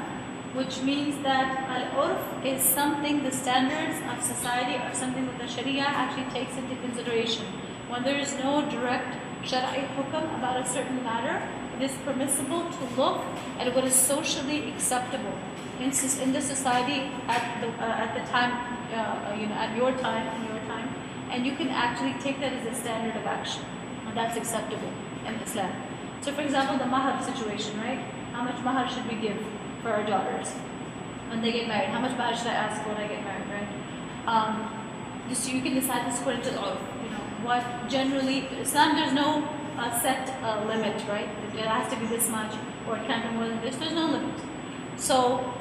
which means that al-urf is something, the standards of society or something that the Sharia actually takes into consideration. When there is no direct Shara'i hukam about a certain matter, it is permissible to look at what is socially acceptable in the society at the time, at your time, and you can actually take that as a standard of action, and that's acceptable in Islam. So, for example, the mahar situation, right? How much mahar should we give for our daughters when they get married? How much mahar should I ask when I get married, right? Just so you can decide this according to the urf. What generally, Islam, there's no set limit, right? It has to be this much, or it can't be more than this. There's no limit. So,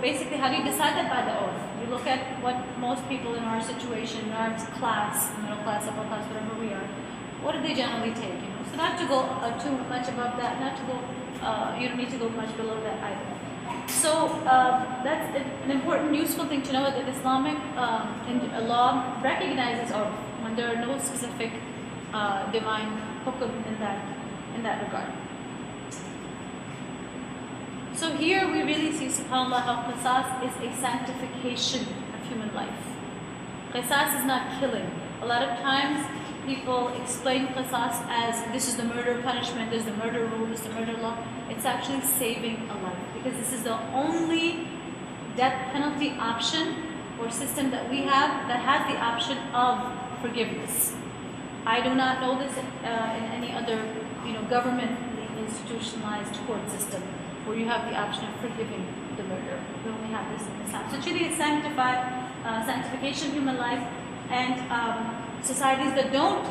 basically, how do you decide that? By the urf. You look at what most people in our situation, in our class, middle class, upper class, whatever we are, what do they generally take? So not to go too much above that, not to go, you don't need to go much below that either. So that's an important, useful thing to know, that Islamic law recognizes urf when there are no specific divine hukum in that regard. So here we really see, subhanAllah, how qisas is a sanctification of human life. Qisas is not killing. A lot of times people explain qisas as this is the murder punishment, there's the murder rule, this is the murder law. It's actually saving a life, because this is the only death penalty option or system that we have that has the option of forgiveness. I do not know this in any other government institutionalized court system where you have the option of forgiving the murderer. We only have this in Islam. So truly it's sanctification of human life, and societies that don't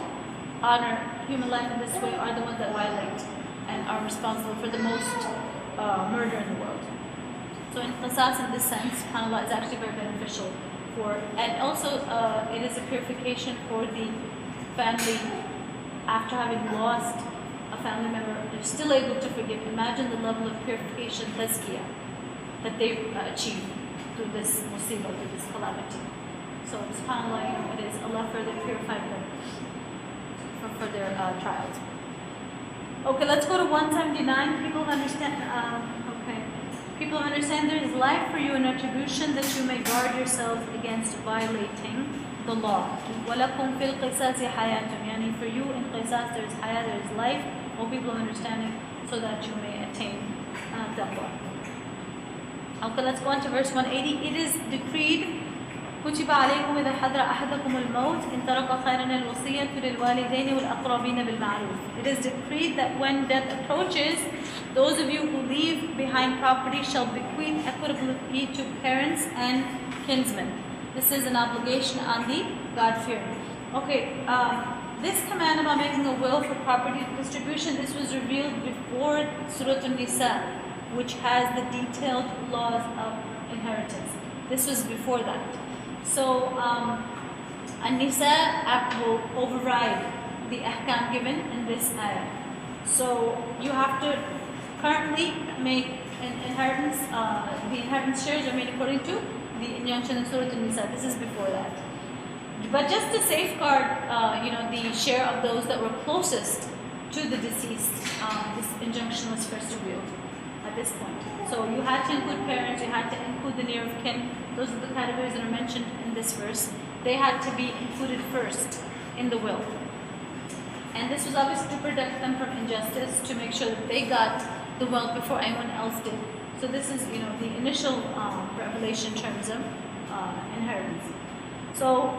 honor human life in this way are the ones that violate and are responsible for the most murder in the world. So in qisas, in this sense, subhanAllah, is actually very beneficial for, and also it is a purification for the family after having lost a family member. They're still able to forgive. Imagine the level of purification, tazkiyah, that they achieve through this musibah, through this calamity. So subhanAllah, it is Allah further purified them for their trials. Okay, let's go to 179. People understand. People understand there is life for you in retribution, that you may guard yourselves against violating the law. وَلَكُمْ فِي الْقِصَاصِ حَيَاةٌ. Yani for you in qisas there is hayat, there is life. All people understanding, so that you may attain taqwa. Okay, let's go on to verse 180. It is decreed, كتب عليكم إذا حضر أحدكم الموت إن ترك خيرا الوصية للوالدين والأقربين بالمعروف. It is decreed that when death approaches, those of you who leave behind property shall bequeath equitably to parents and kinsmen. This is an obligation on the God-fearing. Okay, this command about making a will for property distribution, this was revealed before Surah An-Nisa, which has the detailed laws of inheritance. This was before that. So, An-Nisa will override the ahkam given in this ayah. So, you have to currently make an inheritance, the inheritance shares are made according to the injunction in Surah An-Nisa. This is before that. But just to safeguard, the share of those that were closest to the deceased, this injunction was first revealed at this point. So you had to include parents, you had to include the near of kin. Those are the categories that are mentioned in this verse. They had to be included first in the will. And this was obviously to protect them from injustice, to make sure that they got the wealth before anyone else did. So this is, the initial revelation in terms of inheritance. So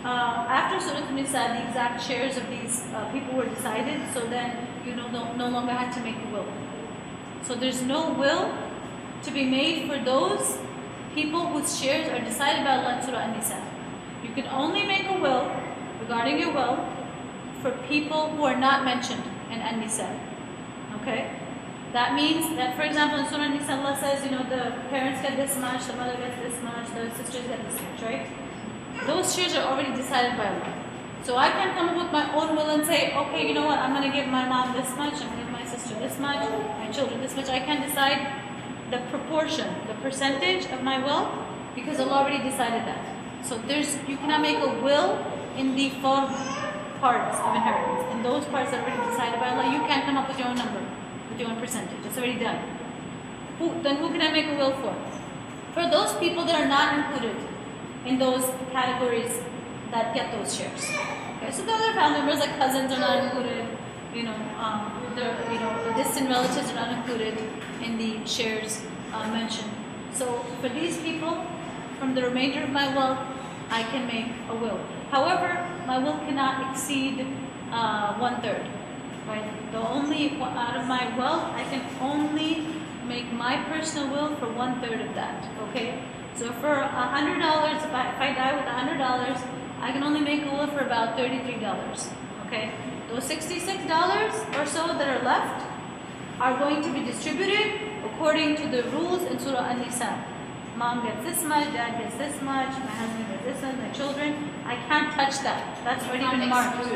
after Surah An-Nisa, the exact shares of these people were decided. So then you no longer had to make a will. So there's no will to be made for those people whose shares are decided by Allah in Surah An-Nisa. You can only make a will regarding your will for people who are not mentioned in An-Nisa. Okay? That means that, for example, in Surah An-Nisa, Allah says, the parents get this much, the mother gets this much, the sisters get this much, right? Those shares are already decided by Allah. So I can come up with my own will and say, okay, you know what, I'm going to give my mom this much, I'm going to give my sister this much, my children this much. I can decide the proportion, the percentage of my wealth, because Allah already decided that. So you cannot make a will in the full parts of inheritance. In those parts that are already decided by Allah, you can't come up with your own number, with your own percentage. It's already done. Then who can I make a will for? For those people that are not included in those categories that get those shares. Okay, so the other family members, like cousins, are not included. The distant relatives are not included in the shares mentioned. So for these people, from the remainder of my wealth, I can make a will. However, my will cannot exceed 1/3. Right? Out of my wealth, I can only make my personal will for 1/3 of that. Okay. So for $100, if I die with $100, I can only make a will for about $33. Okay. Those $66 or so that are left are going to be distributed according to the rules in Surah An-Nisa. Mom gets this much, dad gets this much, my husband gets this much, my children. I can't touch that. That's already been marked.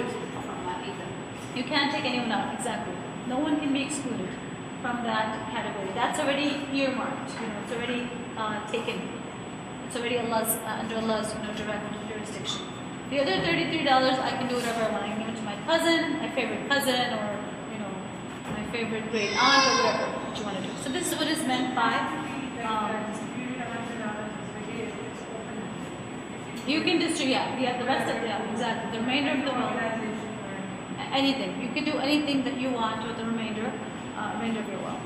You can't take anyone out, exactly. No one can be excluded from that category. That's already earmarked. It's already taken. It's already under Allah's direct jurisdiction. The other $33, I can do whatever I want. I can give it to my cousin, my favorite cousin, or my favorite great aunt, or whatever you want to do. So this is what is meant by. You can distribute, the rest of exactly the remainder of the wealth. Anything you can do anything that you want with the remainder of your wealth.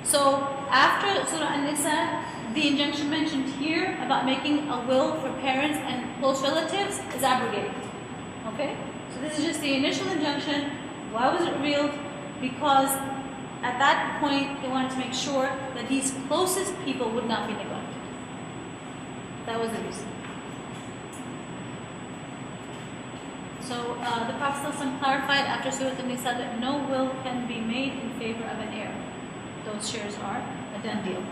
So after Surah An-Nisa, the injunction mentioned here about making a will for parents and close relatives is abrogated. Okay? So this is just the initial injunction. Why was it revealed? Because at that point, they wanted to make sure that these closest people would not be neglected. That was the reason. So the Prophet ﷺ clarified after Surah An-Nisa that no will can be made in favor of an heir. Those shares are a done deal.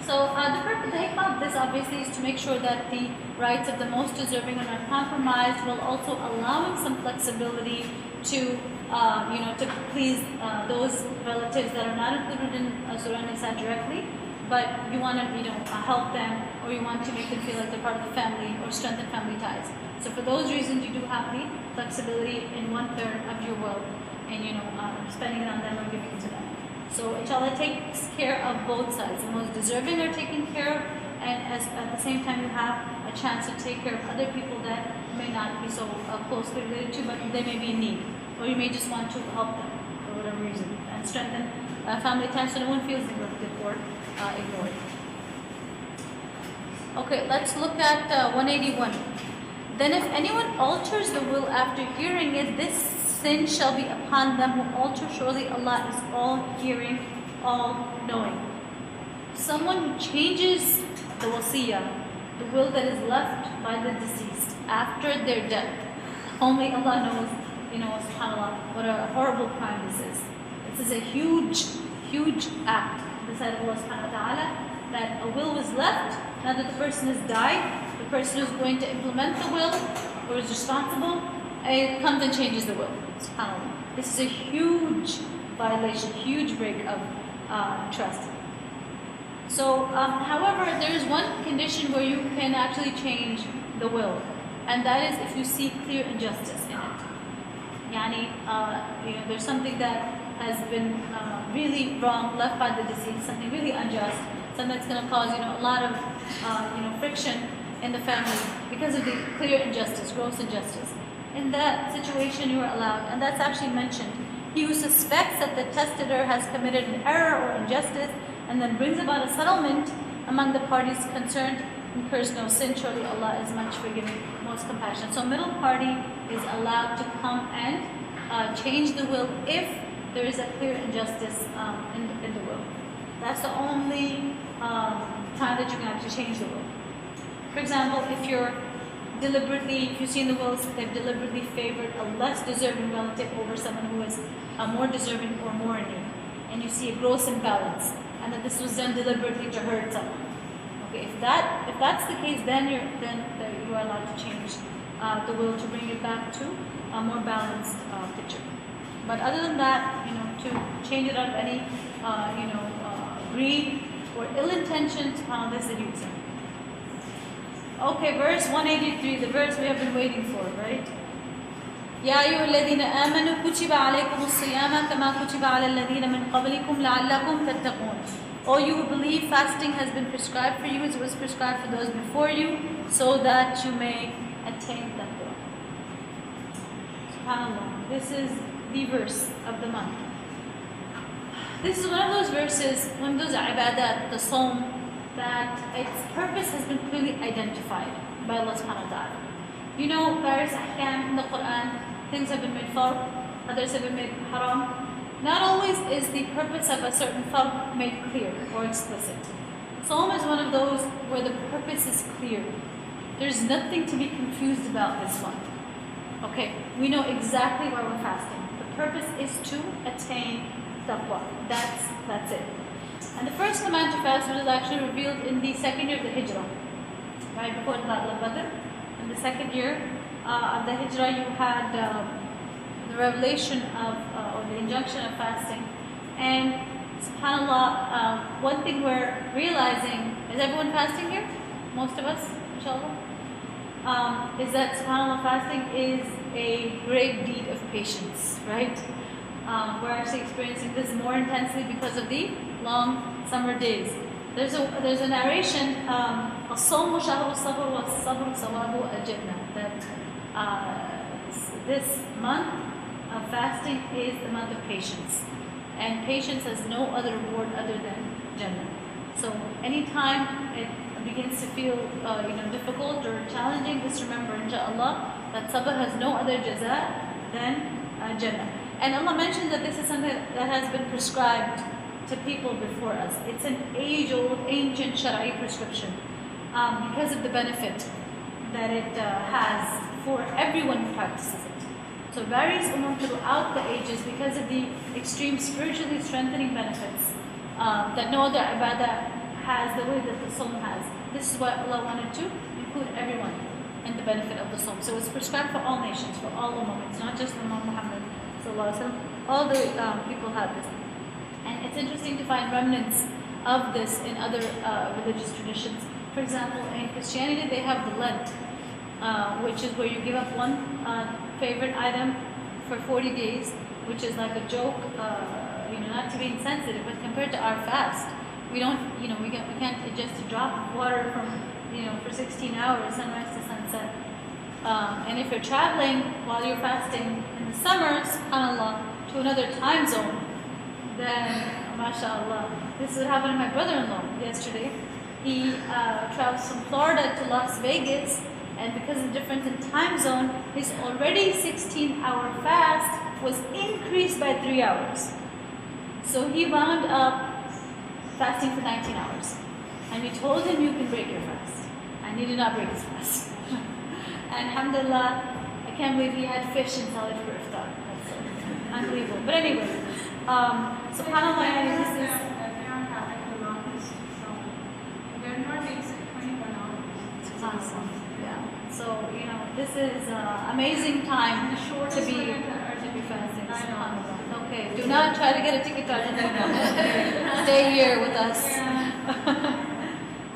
So the hikmah of this obviously is to make sure that the rights of the most deserving are not compromised, while also allowing some flexibility to to please those relatives that are not included in Surah Nisa directly, but you want to help them, or you want to make them feel like they're part of the family or strengthen family ties. So for those reasons, you do have the flexibility in 1/3 of your will, and spending it on them or giving it to them. So inshallah takes care of both sides. The most deserving are taken care of, and at the same time you have a chance to take care of other people that may not be so closely related to, but they may be in need, or you may just want to help them for whatever reason and strengthen family ties so no one feels neglected or ignored. Okay, let's look at 181. Then if anyone alters the will after hearing it, this sin shall be upon them who alter. Surely Allah is all hearing, all knowing. Someone who changes the wasiyah, the will that is left by the deceased after their death, only Allah knows, subhanAllah, what a horrible crime this is. This is a huge, huge act beside Allah subhanahu wa ta'ala, that a will was left. Now that the person has died, the person who's going to implement the will, or is responsible, it comes and changes the will. SubhanAllah. This is a huge violation, huge break of trust. So, however, there is one condition where you can actually change the will, and that is if you see clear injustice in it. There's something that has been really wrong left by the deceased, something really unjust, something that's going to cause a lot of friction in the family because of the clear injustice, gross injustice. In that situation, you are allowed, and that's actually mentioned. He who suspects that the testator has committed an error or injustice and then brings about a settlement among the parties concerned incurs no sin. Surely Allah is much forgiving, most compassionate. So middle party is allowed to come and change the will if there is a clear injustice in the will. That's the only time that you can actually change the will. For example, if you see in the wills they've deliberately favored a less deserving relative over someone who is more deserving or more in need, and you see a gross imbalance, and that this was done deliberately to hurt someone. Okay, if that's the case, then you are allowed to change the will to bring it back to a more balanced picture. But other than that, to change it out of any greed or ill intentions, this is a huge sin. Okay, verse 183, the verse we have been waiting for, right? يا أيها الذين آمنوا كتب عليكم الصيام كما كتب على الذين من قبلكم لعلكم تتقون. O you who believe, fasting has been prescribed for you as it was prescribed for those before you, so that you may attain taqwa. SubhanAllah, this is the verse of the month. This is one of those verses, one of those ibadat, the psalm, that its purpose has been clearly identified by Allah subhanahu wa ta'ala. Various ahkam in the Qur'an, things have been made farq, others have been made haram. Not always is the purpose of a certain farq made clear or explicit. Psalm is one of those where the purpose is clear. There's nothing to be confused about this one. Okay, we know exactly why we're fasting. The purpose is to attain taqwa. That's it. And the first command to fast was actually revealed in the second year of the Hijrah, right before the Battle of Badr. In the second year of the Hijrah, you had the revelation of, or the injunction of fasting. And subhanAllah, one thing we're realizing, is everyone fasting here? Most of us, inshallah? Is that subhanAllah, fasting is a great deed of patience, right? We're actually experiencing this more intensely because of the long summer days. There's a narration, الصوم شهر الصبر والصبر ثواب الجنة, that this month of fasting is the month of patience, and patience has no other reward other than Jannah. So anytime begins to feel difficult or challenging, just remember, inshallah, that sabr has no other jaza than Jannah. And Allah mentions that this is something that has been prescribed to people before us. It's an age-old, ancient Shari'i prescription because of the benefit that it has for everyone who practices it. So various ummah throughout the ages, because of the extreme spiritually strengthening benefits that no other ibadah has the way that the Sawm has. This is why Allah wanted to include everyone in the benefit of the Sawm. So it's prescribed for all nations, for all ummah. It's not just Ummah Muhammad sallallahu alaihi wasallam. All the people have this. And it's interesting to find remnants of this in other religious traditions. For example, in Christianity, they have the Lent, which is where you give up one favorite item for 40 days, which is like a joke, not to be insensitive, but compared to our fast, we can't adjust a drop of water from, for 16 hours, sunrise to sunset. And if you're traveling while you're fasting in the summer, subhanAllah, to another time zone, then, mashallah, this is what happened to my brother-in-law yesterday. He travels from Florida to Las Vegas, and because of the difference in time zone, his already 16-hour fast was increased by 3 hours. So he wound up fasting for 19 hours. And we told him, you can break your fast. And he did not break his fast. And alhamdulillah, I can't believe he had fish and salad for iftar. That's unbelievable. But anyway, subhanAllah, this is... They don't have like the longest, so they're not basic 21 hours. Yeah. So, this is amazing time to be fasting. SubhanAllah. Okay, do not try to get a ticket to Argentina. Stay here with us.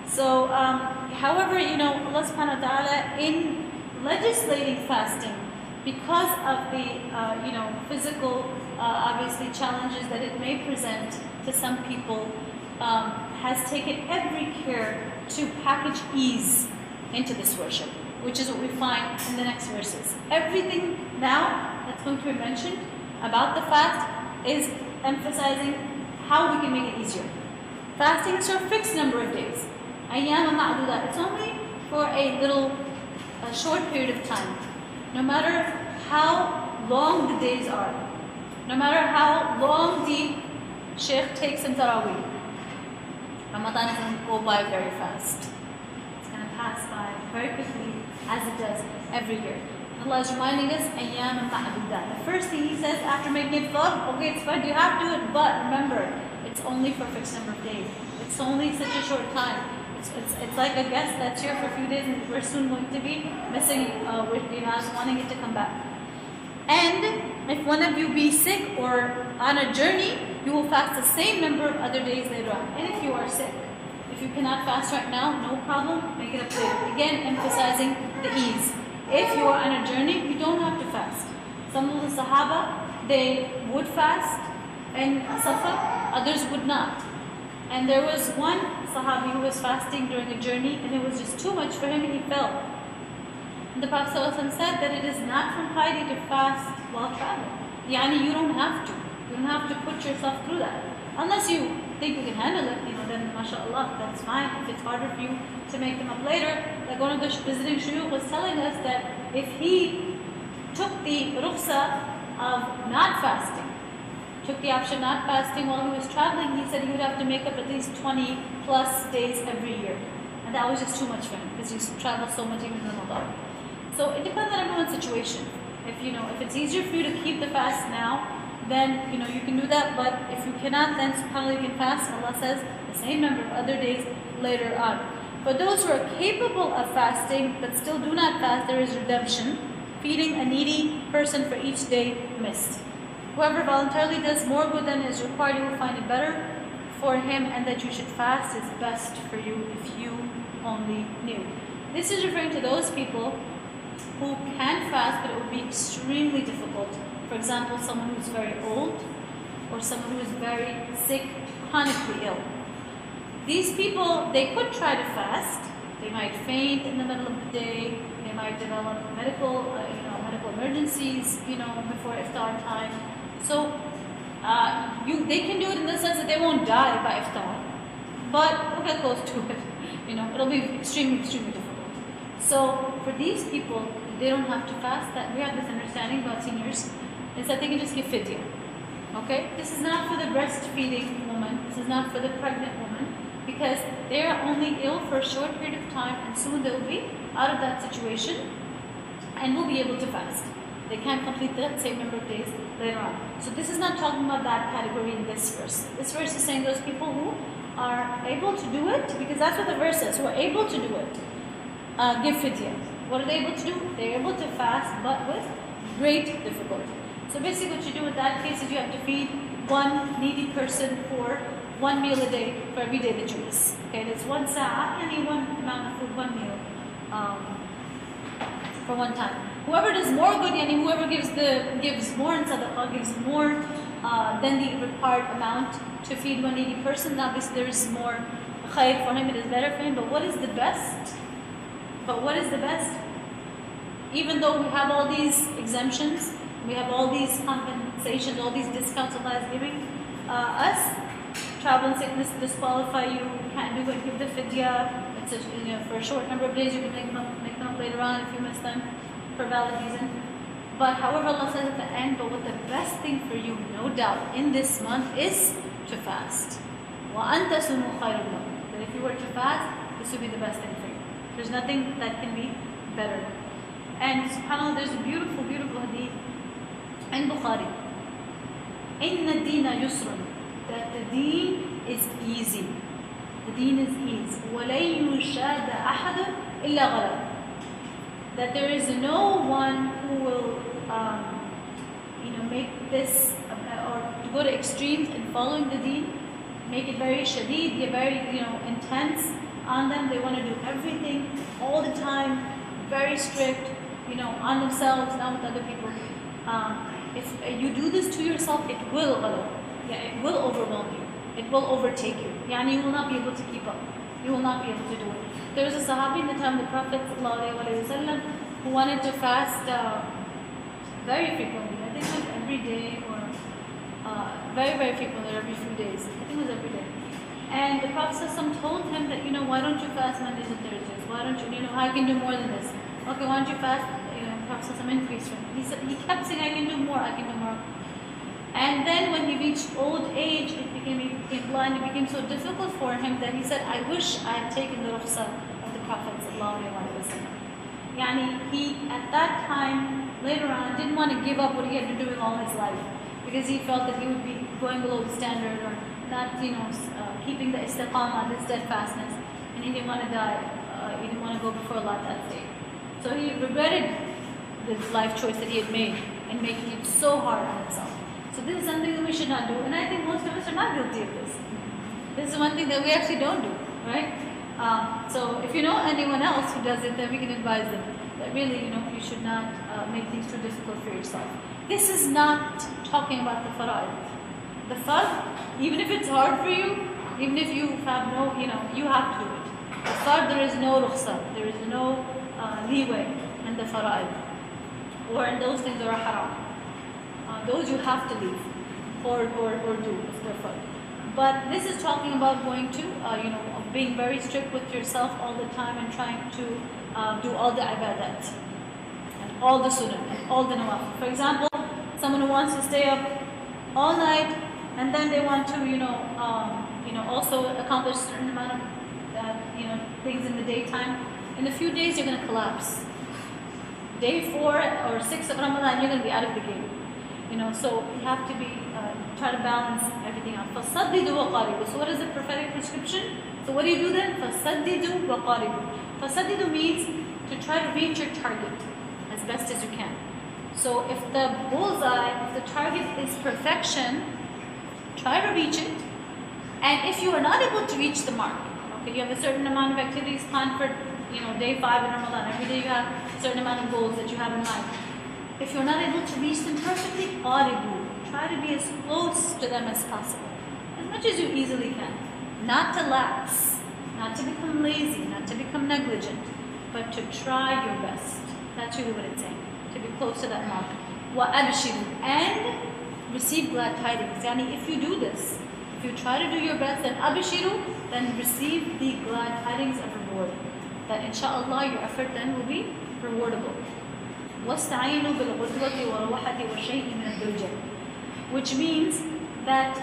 So, however, Allah subhanahu wa ta'ala, in legislating fasting, because of the, physical, obviously, challenges that it may present to some people, has taken every care to package ease into this worship, which is what we find in the next verses. Everything now that's going to be mentioned about the fast is emphasizing how we can make it easier. Fasting is for a fixed number of days. Ayyam ma'dudat. It's only for a short period of time. No matter how long the days are, no matter how long the Shaykh takes in Taraweeh, Ramadan is going to go by very fast. It's going to pass by very quickly, as it does every year. Allah is reminding us, Ayyam ma'dudat. The first thing He says after making it fard, okay, it's fard, you have to do it, but remember, it's only for a fixed number of days. It's only such a short time. It's like a guest that's here for a few days and we're soon going to be missing wanting it to come back. And if one of you be sick or on a journey, you will fast the same number of other days later on. And if you are sick, if you cannot fast right now, no problem, make it up later. Again, emphasizing the ease. If you are on a journey, you don't have to fast. Some of the Sahaba, they would fast in Safar, others would not. And there was one Sahabi who was fasting during a journey and it was just too much for him and he fell. And the Prophet ﷺ said that it is not from piety to fast while traveling. Yani, you don't have to. You don't have to put yourself through that. Unless you think you can handle it, then mashallah, that's fine. If it's harder for you to make them up later, like one of the visiting shuyukh was telling us that if he took the rukhsa of not fasting, took the option of not fasting while he was traveling, he said he would have to make up at least 20 plus days every year. And that was just too much for him because he traveled so much even in Ramadan. So it depends on everyone's situation. If it's easier for you to keep the fast now, then you can do that, but if you cannot, then subhanAllah you can fast. Allah says the same number of other days later on. For those who are capable of fasting but still do not fast, there is redemption, feeding a needy person for each day missed. Whoever voluntarily does more good than is required, you will find it better for him, and that you should fast is best for you if you only knew. This is referring to those people who can fast, but it would be extremely difficult. For example, someone who's very old or someone who is very sick, chronically ill. These people, they could try to fast. They might faint in the middle of the day. They might develop medical emergencies, before iftar time. So they can do it in the sense that they won't die by iftar. but we'll get close to it. It'll be extremely, extremely difficult. So for these people, they don't have to fast. That we have this understanding about seniors is that they can just give fidya. Okay, this is not for the breastfeeding woman. This is not for the pregnant woman, because they are only ill for a short period of time, and soon they will be out of that situation, and will be able to fast. They can't complete that same number of days later on. So this is not talking about that category in this verse. This verse is saying those people who are able to do it, because that's what the verse says, who are able to do it, give fidya. What are they able to do? They're able to fast, but with great difficulty. So basically what you do in that case is you have to feed one needy person for one meal a day for every day that you miss. Okay, that's one sa'a, and one amount of food, one meal for one time. Whoever does more good, whoever gives more in sadaqah, gives more than the required amount to feed one needy person, obviously there is more khair for him, it is better for him. But what is the best? Even though we have all these exemptions, we have all these compensations, all these discounts Allah is giving us, travel and sickness disqualify you, can't do it, give the fidya. It's for a short number of days, you can make them up later on if you miss them for valid reason. But however, Allah says at the end, but what the best thing for you, no doubt, in this month is to fast. وَأَن تَصُومُوا خَيْرٌ لَكُمْ. That if you were to fast, this would be the best thing for you. There's nothing that can be better. And subhanAllah, there's a beautiful, beautiful hadith in Bukhari. إِنَّ الدِّينَ يُسْرٌ. That the deen is easy. The deen is easy. وَلَن يُشَادَ أَحَدٌ إِلَّا غَلَبَ. That there is no one who will, make this, or to go to extremes in following the deen, make it very shadeed, get very, intense on them. They want to do everything all the time, very strict, on themselves, not with other people. If you do this to yourself, it will overwhelm you. It will overtake you. You will not be able to keep up. You will not be able to do it. There was a Sahabi in the time of the Prophet ﷺ who wanted to fast very frequently. I think it was every day, or very, very frequently, every few days. I think it was every day. And the Prophet ﷺ told him that, why don't you fast Mondays and Thursdays? Why don't you, I can do more than this. Okay, why don't you fast? The Prophet ﷺ increased for him. He kept saying, I can do more, I can do more. And then when he reached old age, he became blind, it became so difficult for him that he said, I wish I had taken the rukhsah of the Prophet ﷺ. He, at that time, later on, didn't want to give up what he had been doing all his life, because he felt that he would be going below the standard, or not, keeping the istiqamah, the steadfastness, and he didn't want to die, he didn't want to go before Allah that day. So he regretted the life choice that he had made, and making it so hard on himself. So this is something that we should not do, and I think most of us are not guilty of this. This is one thing that we actually don't do, right? So if you know anyone else who does it, then we can advise them that really, you should not make things too difficult for yourself. This is not talking about the fara'id. The fard, even if it's hard for you, even if you have no, you have to do it. The fard, there is no rukhsah, there is no leeway in the fara'id, or in those things that are haram. Those you have to leave or do if they're fard. But this is talking about going to, being very strict with yourself all the time, and trying to do all the ibadat and all the sunnah and all the nawafil. For example, someone who wants to stay up all night, and then they want to, also accomplish a certain amount of, things in the daytime. In a few days, you're going to collapse. Day 4 or 6 of Ramadan, you're going to be out of the game. So you have to be try to balance everything out. فَصَدِّدُوا وَقَارِبُوا. So what is the prophetic prescription? So what do you do then? فَصَدِّدُوا وَقَارِبُوا. فَصَدِّدُوا means to try to reach your target as best as you can. So if the bullseye, if the target is perfection, try to reach it. And if you are not able to reach the mark, okay, you have a certain amount of activities planned for, day 5 in Ramadan. Every day you have a certain amount of goals that you have in mind. If you're not able to reach them perfectly, qaribu. Try to be as close to them as possible, as much as you easily can. Not to lax, not to become lazy, not to become negligent, but to try your best. That's really what it's saying, to be close to that mark. وَأَبْشِرُوا. And receive glad tidings. If you do this, if you try to do your best, then abishiru, then receive the glad tidings of reward. That inshallah your effort then will be rewardable. وَاسْتَعِينُوا بِالْغُدْوَةِ وَالرَّوْحَةِ وَالشَّيْءِ مِنَ الدُّلْجَةِ, which means that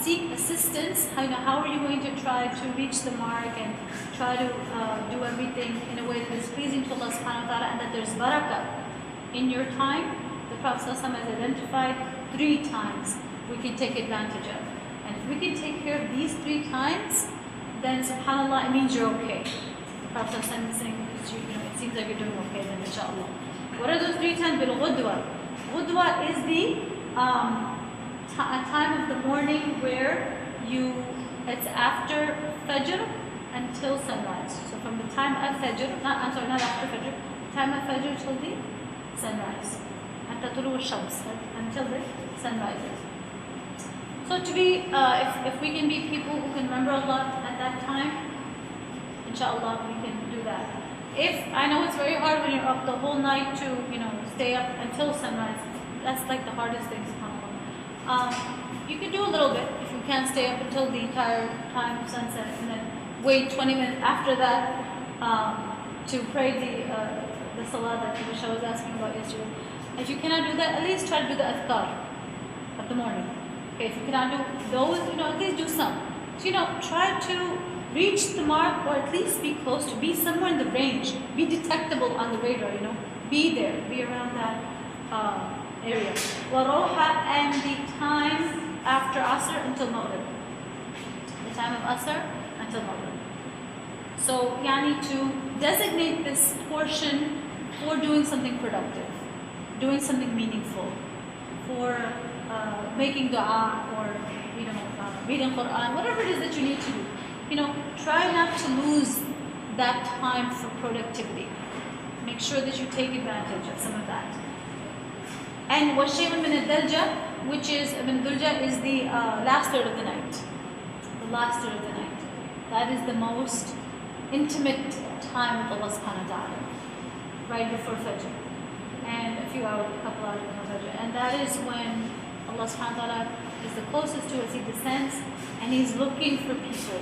seek assistance. How are you going to try to reach the mark and try to do everything in a way that is pleasing to Allah subhanahu wa ta'ala, and that there's barakah in your time? The Prophet ﷺ has identified 3 times we can take advantage of. And if we can take care of these 3 times, then subhanAllah, it means you're okay. The Prophet ﷺ is saying, it seems like you're doing okay then, inshallah. What are those 3 times? Bil-ghudwa. Ghudwa is the time of the morning where it's after Fajr until sunrise. So from the time of Fajr, not after Fajr, time of Fajr till the sunrise. Until the sun rises. So to be, if we can be people who can remember Allah at that time, inshallah we can do that. If I know it's very hard when you're up the whole night to stay up until sunrise. That's like the hardest thing, subhanAllah. You can do a little bit if you can't stay up until the entire time of sunset, and then wait 20 minutes after that to pray the salah that Misha was asking about yesterday. If you cannot do that, at least try to do the adhkar of the morning. Okay, if you cannot do those, at least do some. So, try to reach the mark, or at least be close to, be somewhere in the range, be detectable on the radar, be there, be around that area. Waroha, and the time after Asr until Maghrib. The time of Asr until Maghrib. So, to designate this portion for doing something productive, doing something meaningful, for making dua, or reading Qur'an, whatever it is that you need to do. Try not to lose that time for productivity. Make sure that you take advantage of some of that. And وَالشَّيْءٌ مِنَ الدَّلْجَةِ, which is, Dulja is the last third of the night. The last third of the night. That is the most intimate time with Allah subhanahu wa ta'ala. Right before Fajr. And a couple hours before Fajr. And that is when Allah subhanahu wa ta'ala is the closest to us. He descends and He's looking for people.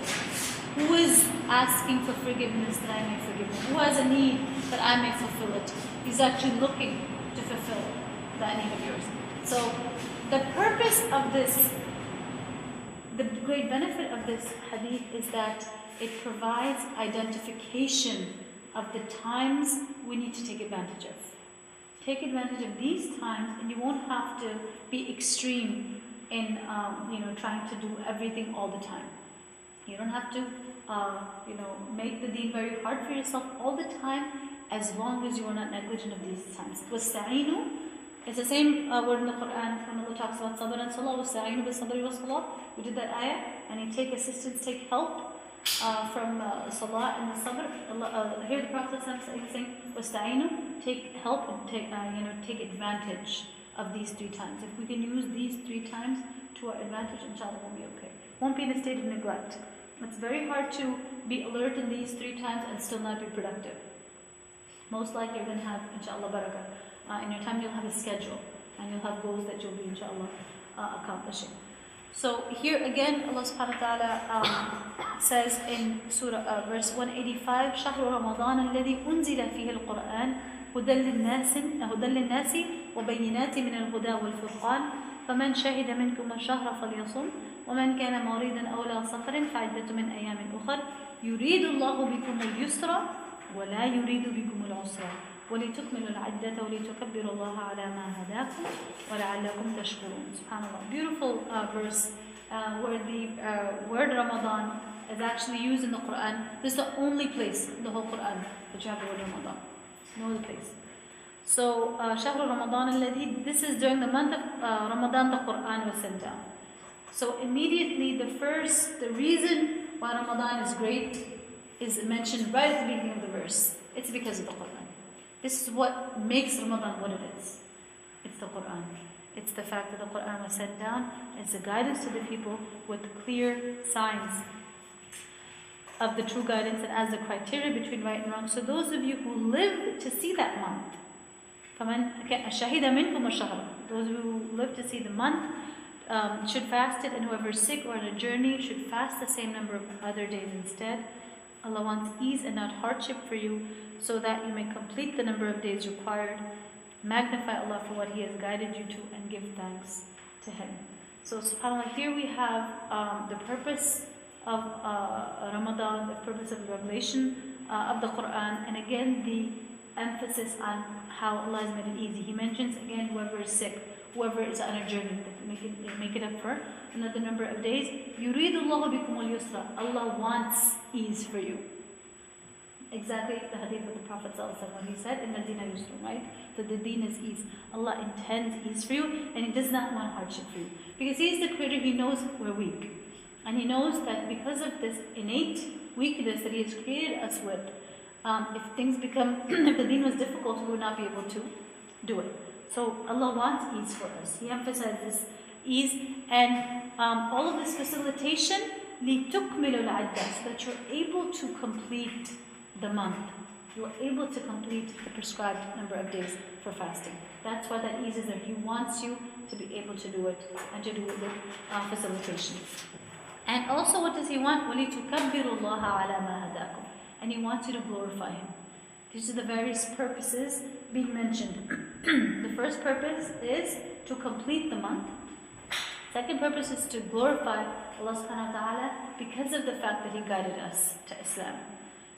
Who is asking for forgiveness that I may forgive him? Who has a need that I may fulfill it? He's actually looking to fulfill that need of yours. So the purpose of this, the great benefit of this hadith is that it provides identification of the times we need to take advantage of. Take advantage of these times, and you won't have to be extreme in trying to do everything all the time. You don't have to make the deen very hard for yourself all the time, as long as you are not negligent of these times. وَاسْتَعِينُوا, it's the same word in the Qur'an when Allah talks about sabr and salah. وَاسْتَعِينُوا بِالصَّبْرِ وَالصَّلَاةِ. We did that ayah, and you take assistance, take help from salah and the sabr. Here the Prophet is saying, وَاسْتَعِينُوا, take help and take advantage of these 3 times. If we can use these 3 times to our advantage, inshallah we'll be okay. Won't be in a state of neglect. It's very hard to be alert in these 3 times and still not be productive. Most likely you're going to have, inshallah, barakah. In your time you'll have a schedule, and you'll have goals that you'll be, inshallah, accomplishing. So here again, Allah subhanahu wa ta'ala says in Surah verse 185, شهر رمضان الذي أنزل فيه القرآن هدى للناس وبينات من الهدى والفرقان فمن شهد منكم الشهر فليصم ومن كان مريضا أو على سفر فعدة من أيام أخر يريد الله بكم اليسر ولا يريد بكم العسر ولتكملوا العدة ولتكبروا الله على ما هداكم ولعلكم تشكرون. SubhanAllah. Beautiful verse where the word Ramadan is actually used in the Qur'an. This is the only place in the whole Qur'an that you have the word Ramadan. No other place. So, شهر رمضان الذي, this is during the month of Ramadan the Qur'an was sent down. So immediately the reason why Ramadan is great is mentioned right at the beginning of the verse. It's because of the Qur'an. This is what makes Ramadan what it is. It's the Qur'an. It's the fact that the Qur'an was sent down. It's a guidance to the people with clear signs of the true guidance and as the criteria between right and wrong. So those of you who live to see that month, those who live to see the month, should fast it, and whoever is sick or on a journey should fast the same number of other days instead. Allah wants ease and not hardship for you, so that you may complete the number of days required. Magnify Allah for what He has guided you to, and give thanks to Him. So subhanAllah, here we have the purpose of Ramadan, the purpose of the revelation of the Qur'an, and again the emphasis on how Allah has made it easy. He mentions again whoever is sick, whoever is on a journey, that make it up for another number of days. يُرِيدُ اللَّهُ بِكُمُ الْيُسْرَ. Allah wants ease for you. Exactly the hadith of the Prophet when he said, "Inna dina yusrun," right? That the deen is ease. Allah intends ease for you, and He does not want hardship for you. Because He is the Creator, He knows we're weak. And He knows that because of this innate weakness that He has created us with, if things become, if the deen was difficult, we would not be able to do it. So Allah wants ease for us. He emphasizes ease, and all of this facilitation, لِتُكْمِلُ الْعَدَّةِ, so that you're able to complete the month. You are able to complete the prescribed number of days for fasting. That's why that ease is there. He wants you to be able to do it, and to do it with facilitation. And also, what does He want? وَلِتُكَبِّرُوا اللَّهَ عَلَى مَا هَدَاكُمْ. And He wants you to glorify Him. These are the various purposes being mentioned. The first purpose is to complete the month. Second purpose is to glorify Allah subhanahu wa ta'ala because of the fact that He guided us to Islam.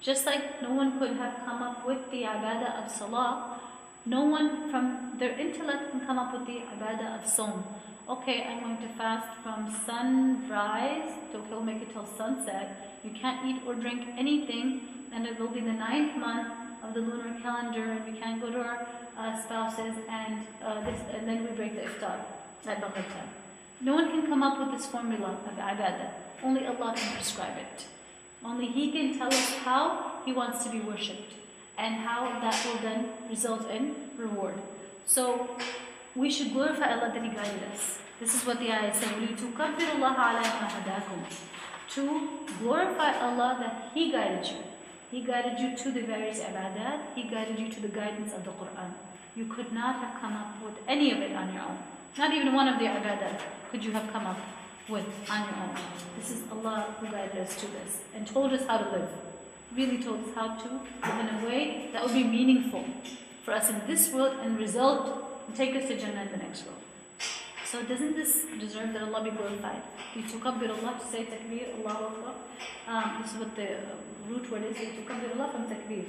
Just like no one could have come up with the ibadah of salah, no one from their intellect can come up with the ibadah of Sawm. Okay, I'm going to fast from sunrise, so we'll make it till sunset. You can't eat or drink anything, and it will be the 9th month of the lunar calendar, and we can't go to our spouses, and then we break the iftar at Maghrib time. No one can come up with this formula of ibadah. Only Allah can prescribe it. Only He can tell us how He wants to be worshipped, and how that will then result in reward. So we should glorify Allah that He guided us. This is what the ayah says. وَلِتُكَبِّرُوا اللَّهَ عَلَى مَا هَدَاكُمْ. To glorify Allah that He guided you. He guided you to the various ibadat. He guided you to the guidance of the Qur'an. You could not have come up with any of it on your own. Not even one of the ibadat could you have come up with on your own. This is Allah who guided us to this and told us how to live. Really told us how to live in a way that would be meaningful for us in this world and result and take us to Jannah in the next world. So doesn't this deserve that Allah be glorified? Tukabbir Allah, to say takbir, Allahu Akbar. This is what the root word is, tukabbir Allah from takbir.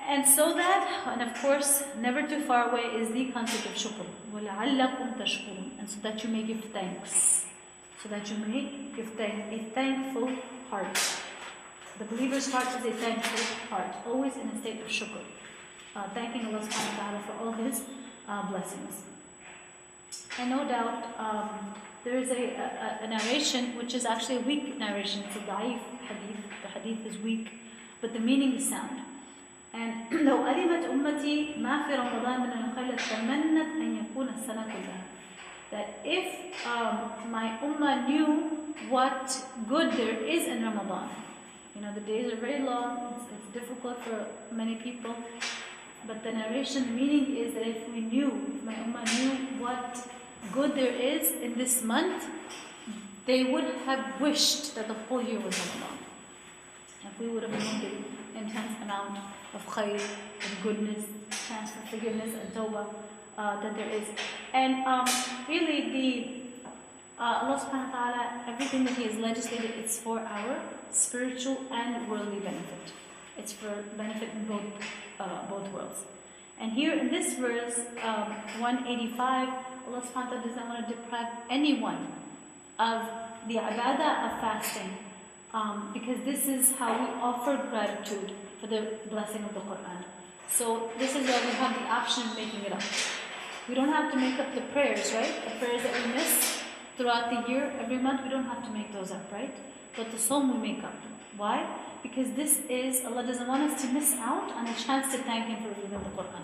And so that, and of course, never too far away is the concept of shukr. وَلَعَلَّكُمْ تَشْكُرُونَ. And so that you may give thanks. So that you may give thanks. A thankful heart. The believer's heart is a thankful heart. Always in a state of shukr. Thanking Allah subhanahu wa ta'ala for all His blessings. And no doubt, there is a narration which is actually a weak narration. It's a da'if hadith. The hadith is weak, but the meaning is sound. And لو علمت أمتي ما في رمضان من الخير تمنت أن يكون السنة كلها. That if my ummah knew what good there is in Ramadan, you know, the days are very long, it's difficult for many people, but the narration meaning is that if my ummah knew what good there is in this month, they would have wished that the whole year was Ramadan. If we would have known the intense amount of khayr and goodness, chance for forgiveness and tawbah that there is. And really Allah subhanahu wa ta'ala, everything that He has legislated, it's for our spiritual and worldly benefit. It's for benefit in both worlds. And here in this verse 185, Allah subhanahu wa ta'ala does not want to deprive anyone of the ibadah of fasting, because this is how we offer gratitude for the blessing of the Qur'an. So this is why we have the option of making it up. We don't have to make up the prayers, right? The prayers that we miss throughout the year, every month, we don't have to make those up, right? But the Sawm we make up. Why? Because this is, Allah doesn't want us to miss out on a chance to thank Him for revealing the Qur'an,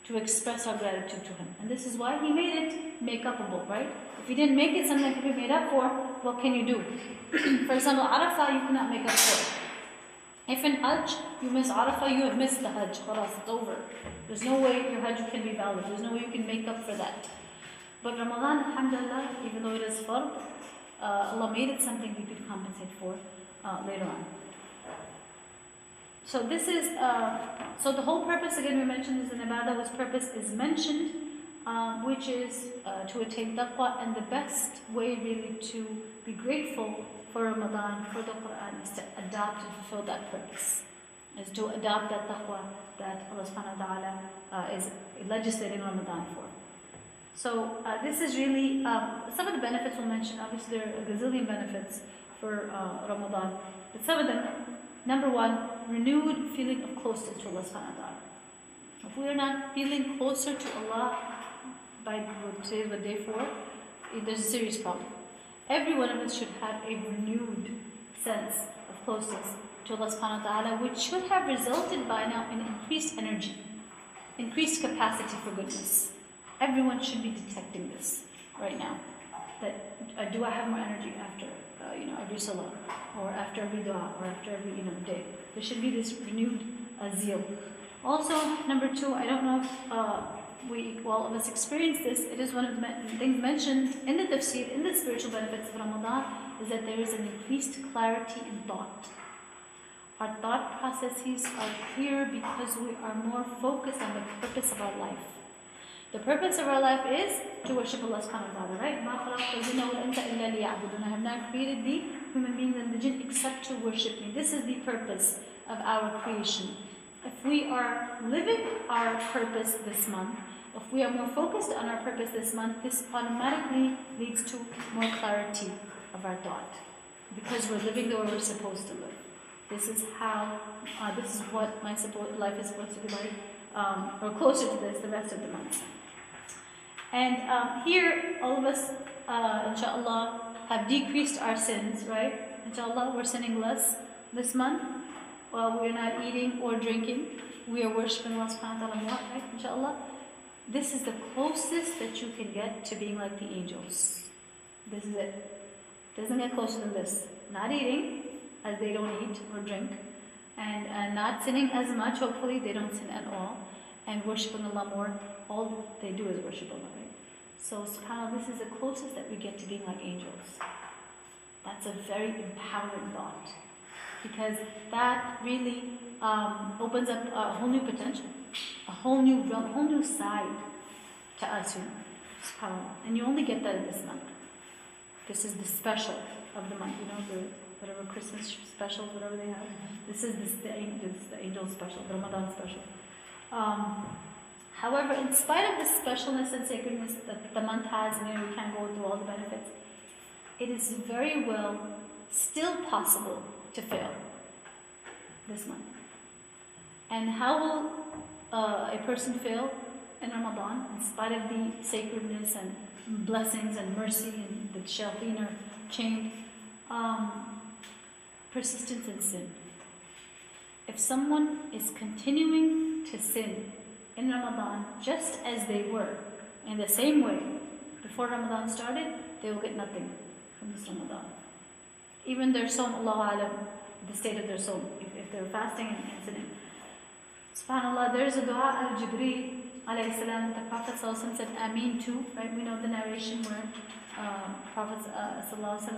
to express our gratitude to Him. And this is why He made it make-upable, right? If He didn't make it something that could be made up for, what can you do? For example, Arafah, you cannot make up for. If in Hajj you miss Arafah, you have missed the Hajj. Khalas, it's over. There's no way your Hajj can be valid. There's no way you can make up for that. But Ramadan, alhamdulillah, even though it is fard, Allah made it something we could compensate for later on. So this is, so the whole purpose, again we mentioned this in ibadah, whose purpose is mentioned, which is to attain taqwa, and the best way really to be grateful for Ramadan, for the Qur'an, is to adopt and fulfill that purpose, is to adopt that taqwa that Allah subhanahu wa ta'ala is legislating Ramadan for. So this is really, some of the benefits we'll mention. Obviously there are a gazillion benefits for Ramadan, but some of them, number one, renewed feeling of closeness to Allah subhanahu wa ta'ala. If we are not feeling closer to Allah by today's day 4, there's a serious problem. Every one of us should have a renewed sense of closeness to Allah subhanahu wa ta'ala, which should have resulted by now in increased energy, increased capacity for goodness. Everyone should be detecting this right now. That do I have more energy after every salah, or after every dua, or after every day? There should be this renewed zeal. Also, number two, I don't know if all of us experience this. It is one of the things mentioned in the tafsir, in the spiritual benefits of Ramadan, is that there is an increased clarity in thought. Our thought processes are clear because we are more focused on the purpose of our life. The purpose of our life is to worship Allah subhanahu wa ta'ala, right? I have not created the human beings and the jinn except to worship me. This is the purpose of our creation. If we are living our purpose this month, if we are more focused on our purpose this month, this automatically leads to more clarity of our thought, because we're living the way we're supposed to live. This is how, this is what my life is supposed to be like, or closer to this the rest of the month. And here, all of us, inshallah, have decreased our sins, right? Inshallah, we're sinning less this month. While we're not eating or drinking, we are worshipping Allah subhanahu wa ta'ala more, right? Inshallah. This is the closest that you can get to being like the angels. This is it. Doesn't get closer than this. Not eating, as they don't eat or drink, and not sinning as much, hopefully they don't sin at all, and worshiping Allah more. All they do is worship Allah, right? So subhanAllah, this is the closest that we get to being like angels. That's a very empowering thought, because that really opens up a whole new potential, a whole new realm, a whole new side to us, subhanAllah. And you only get that in this month. This is the special of the month, whatever Christmas specials, whatever they have. This is the angel special, the Ramadan special. However, in spite of the specialness and sacredness that the month has, and we can't go through all the benefits, it is very well still possible to fail this month. And how will a person fail in Ramadan, in spite of the sacredness and blessings and mercy and the shayateen are chained? Persistence in sin. If someone is continuing to sin in Ramadan just as they were, in the same way before Ramadan started, they will get nothing from this Ramadan. Even their sawm, Allahu Alam, the state of their sawm, if they're fasting and sinning. SubhanAllah, there's a dua al-Jibreel alayhi salam that the Prophet said Ameen to, right? We know the narration where Prophet was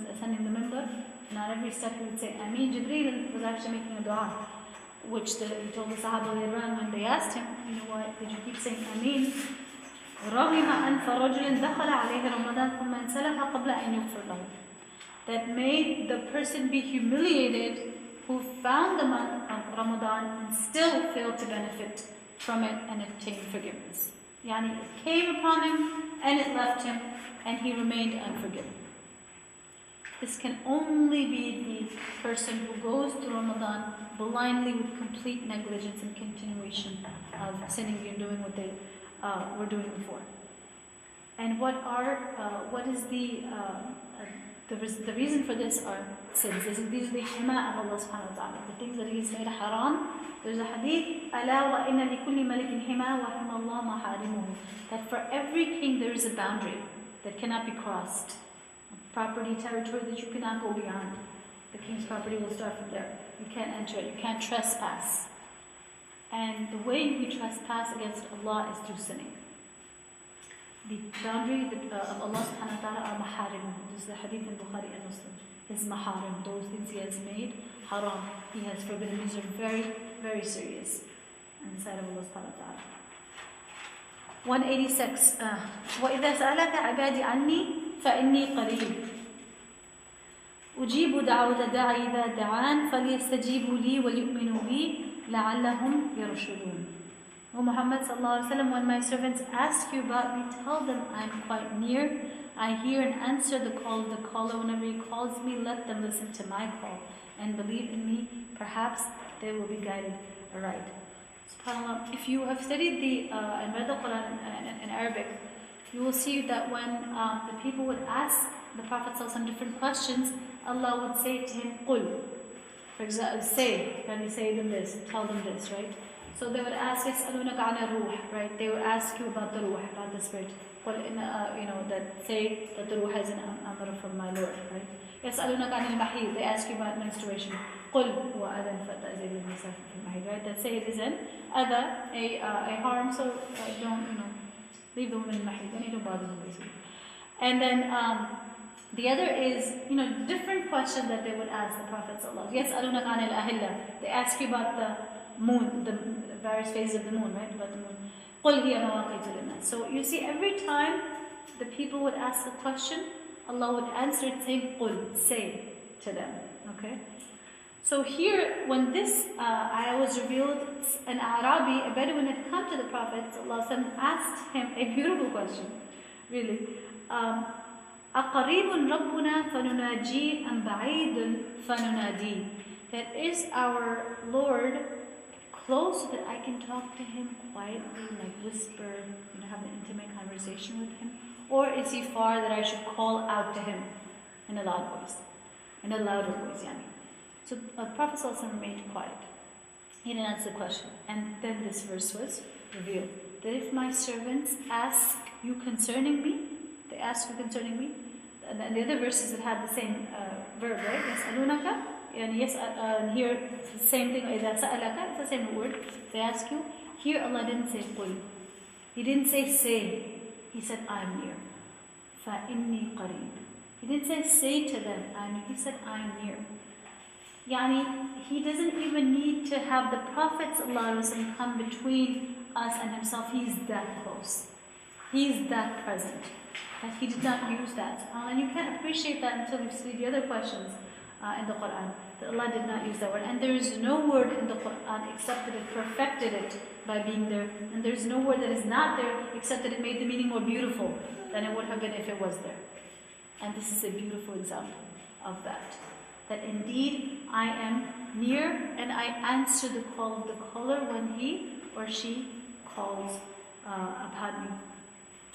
ascending the minbar, and on every step he would say Ameen. Jibreel was actually making a dua, which he told the Sahaba later on when they asked him, why did you keep saying Ameen? That made the person be humiliated who found the month of Ramadan and still failed to benefit from it and obtain forgiveness. Yani, it came upon him and it left him and he remained unforgiven. This can only be the person who goes through Ramadan blindly with complete negligence and continuation of sinning and doing what they were doing before. And what is the reason for this are sins. These are the hima of Allah subhanahu wa ta'ala, the things that He has made haram. There's a hadith, أَلَا وَإِنَّ لِكُلِّ مَلِكٍ حِمَا وَحِمَ اللَّهُ مَحَارِمُهُ, that for every king there is a boundary that cannot be crossed. Property, territory that you cannot go beyond. The king's property will start from there. You can't enter it, you can't trespass. And the way we trespass against Allah is through sinning. The boundary of Allah subhanahu wa ta'ala are maharim. This is the hadith in Bukhari and Muslim. His maharim, those things He has made haram, He has forbidden. These are very, very serious in the sight of Allah subhanahu wa ta'ala. 186. وَإِذَا سَأَلَكَ عِبَادِي عَنِّي فَإِنِّي قَرِيبٌ أُجِيبُ دَعْوَةَ دَاعِ إِذَا دَعَانِ فَلْيَسْتَجِيبُوا لِي وَلْيُؤْمِنُوا بِي لَعَلَّهُمْ يَرْشُدُونَ. O Muhammad sallallahu alaihi wasallam, when my servants ask you about me, tell them I am quite near. I hear and answer the call of the caller. Whenever he calls me, let them listen to my call and believe in me. Perhaps they will be guided aright. SubhanAllah, if you have studied and read the Qur'an in Arabic, you will see that when the people would ask the Prophet some different questions, Allah would say to him, "Qul." For example, say them this, tell them this, right? So they would ask, يَسْأَلُونَكَ عَنَ الرُّوحِ, right? They would ask you about the ruh, about the spirit. That say that the ruh is an amr from my Lord, right? يَسْأَلُونَكَ عَنِ الْمَحِيضِ. They ask you about menstruation. قُلْ هُوَ أَذًى فَتَأْذِيبُ النِّسَاءِ فِي الْمَحِيضِ, right? That say it is an adha, a harm, so don't, leave the woman in mahid. Don't need to bother them, basically. And then the other is, different questions that they would ask the Prophet sallallahu alaihi wasallam. يَسْأَلُونَكَ عَنِ الْأَهِلَّةِ. They ask you about the moon, the various phases of the moon, right? About the moon. قُلْ هِيَ مَوَاقِيتُ لِلنَّاسِ. So you see, every time the people would ask a question, Allah would answer it saying, قُلْ, say to them. Okay? So here, when this ayah was revealed, an Arabi, a Bedouin, had come to the Prophet ﷺ, asked him a beautiful question, really. أَقَرِيبٌ رَبُّنَا فَنُنَاجِي أَمْ بَعِيدٌ فَنُنَادِي. That is our Lord close so that I can talk to Him quietly, like whisper, have an intimate conversation with Him? Or is He far that I should call out to Him in a loud voice? In a louder voice, yani. So the Prophet ﷺ remained quiet. He didn't answer the question. And then this verse was revealed. That if my servants ask you concerning me, they ask you concerning me, and the other verses that had the same verb, right? يَسْأَلُونَكَ. And yes, here it's the same thing. إِذَا سَأَلَكَ, it's the same word. They ask you. Here Allah didn't say قُلْ. He didn't say. He said I'm near. فَإِنِّي قَرِيبٌ. He didn't say to them I'm near. He said I'm near. Yani, He doesn't even need to have the Prophet ﷺ come between us and Himself. He's that close. He's that present. That He did not use that. And you can't appreciate that until you see the other questions in the Qur'an. That Allah did not use that word. And there is no word in the Qur'an except that it perfected it by being there. And there is no word that is not there except that it made the meaning more beautiful than it would have been if it was there. And this is a beautiful example of that. That indeed I am near and I answer the call of the caller when he or she calls upon me.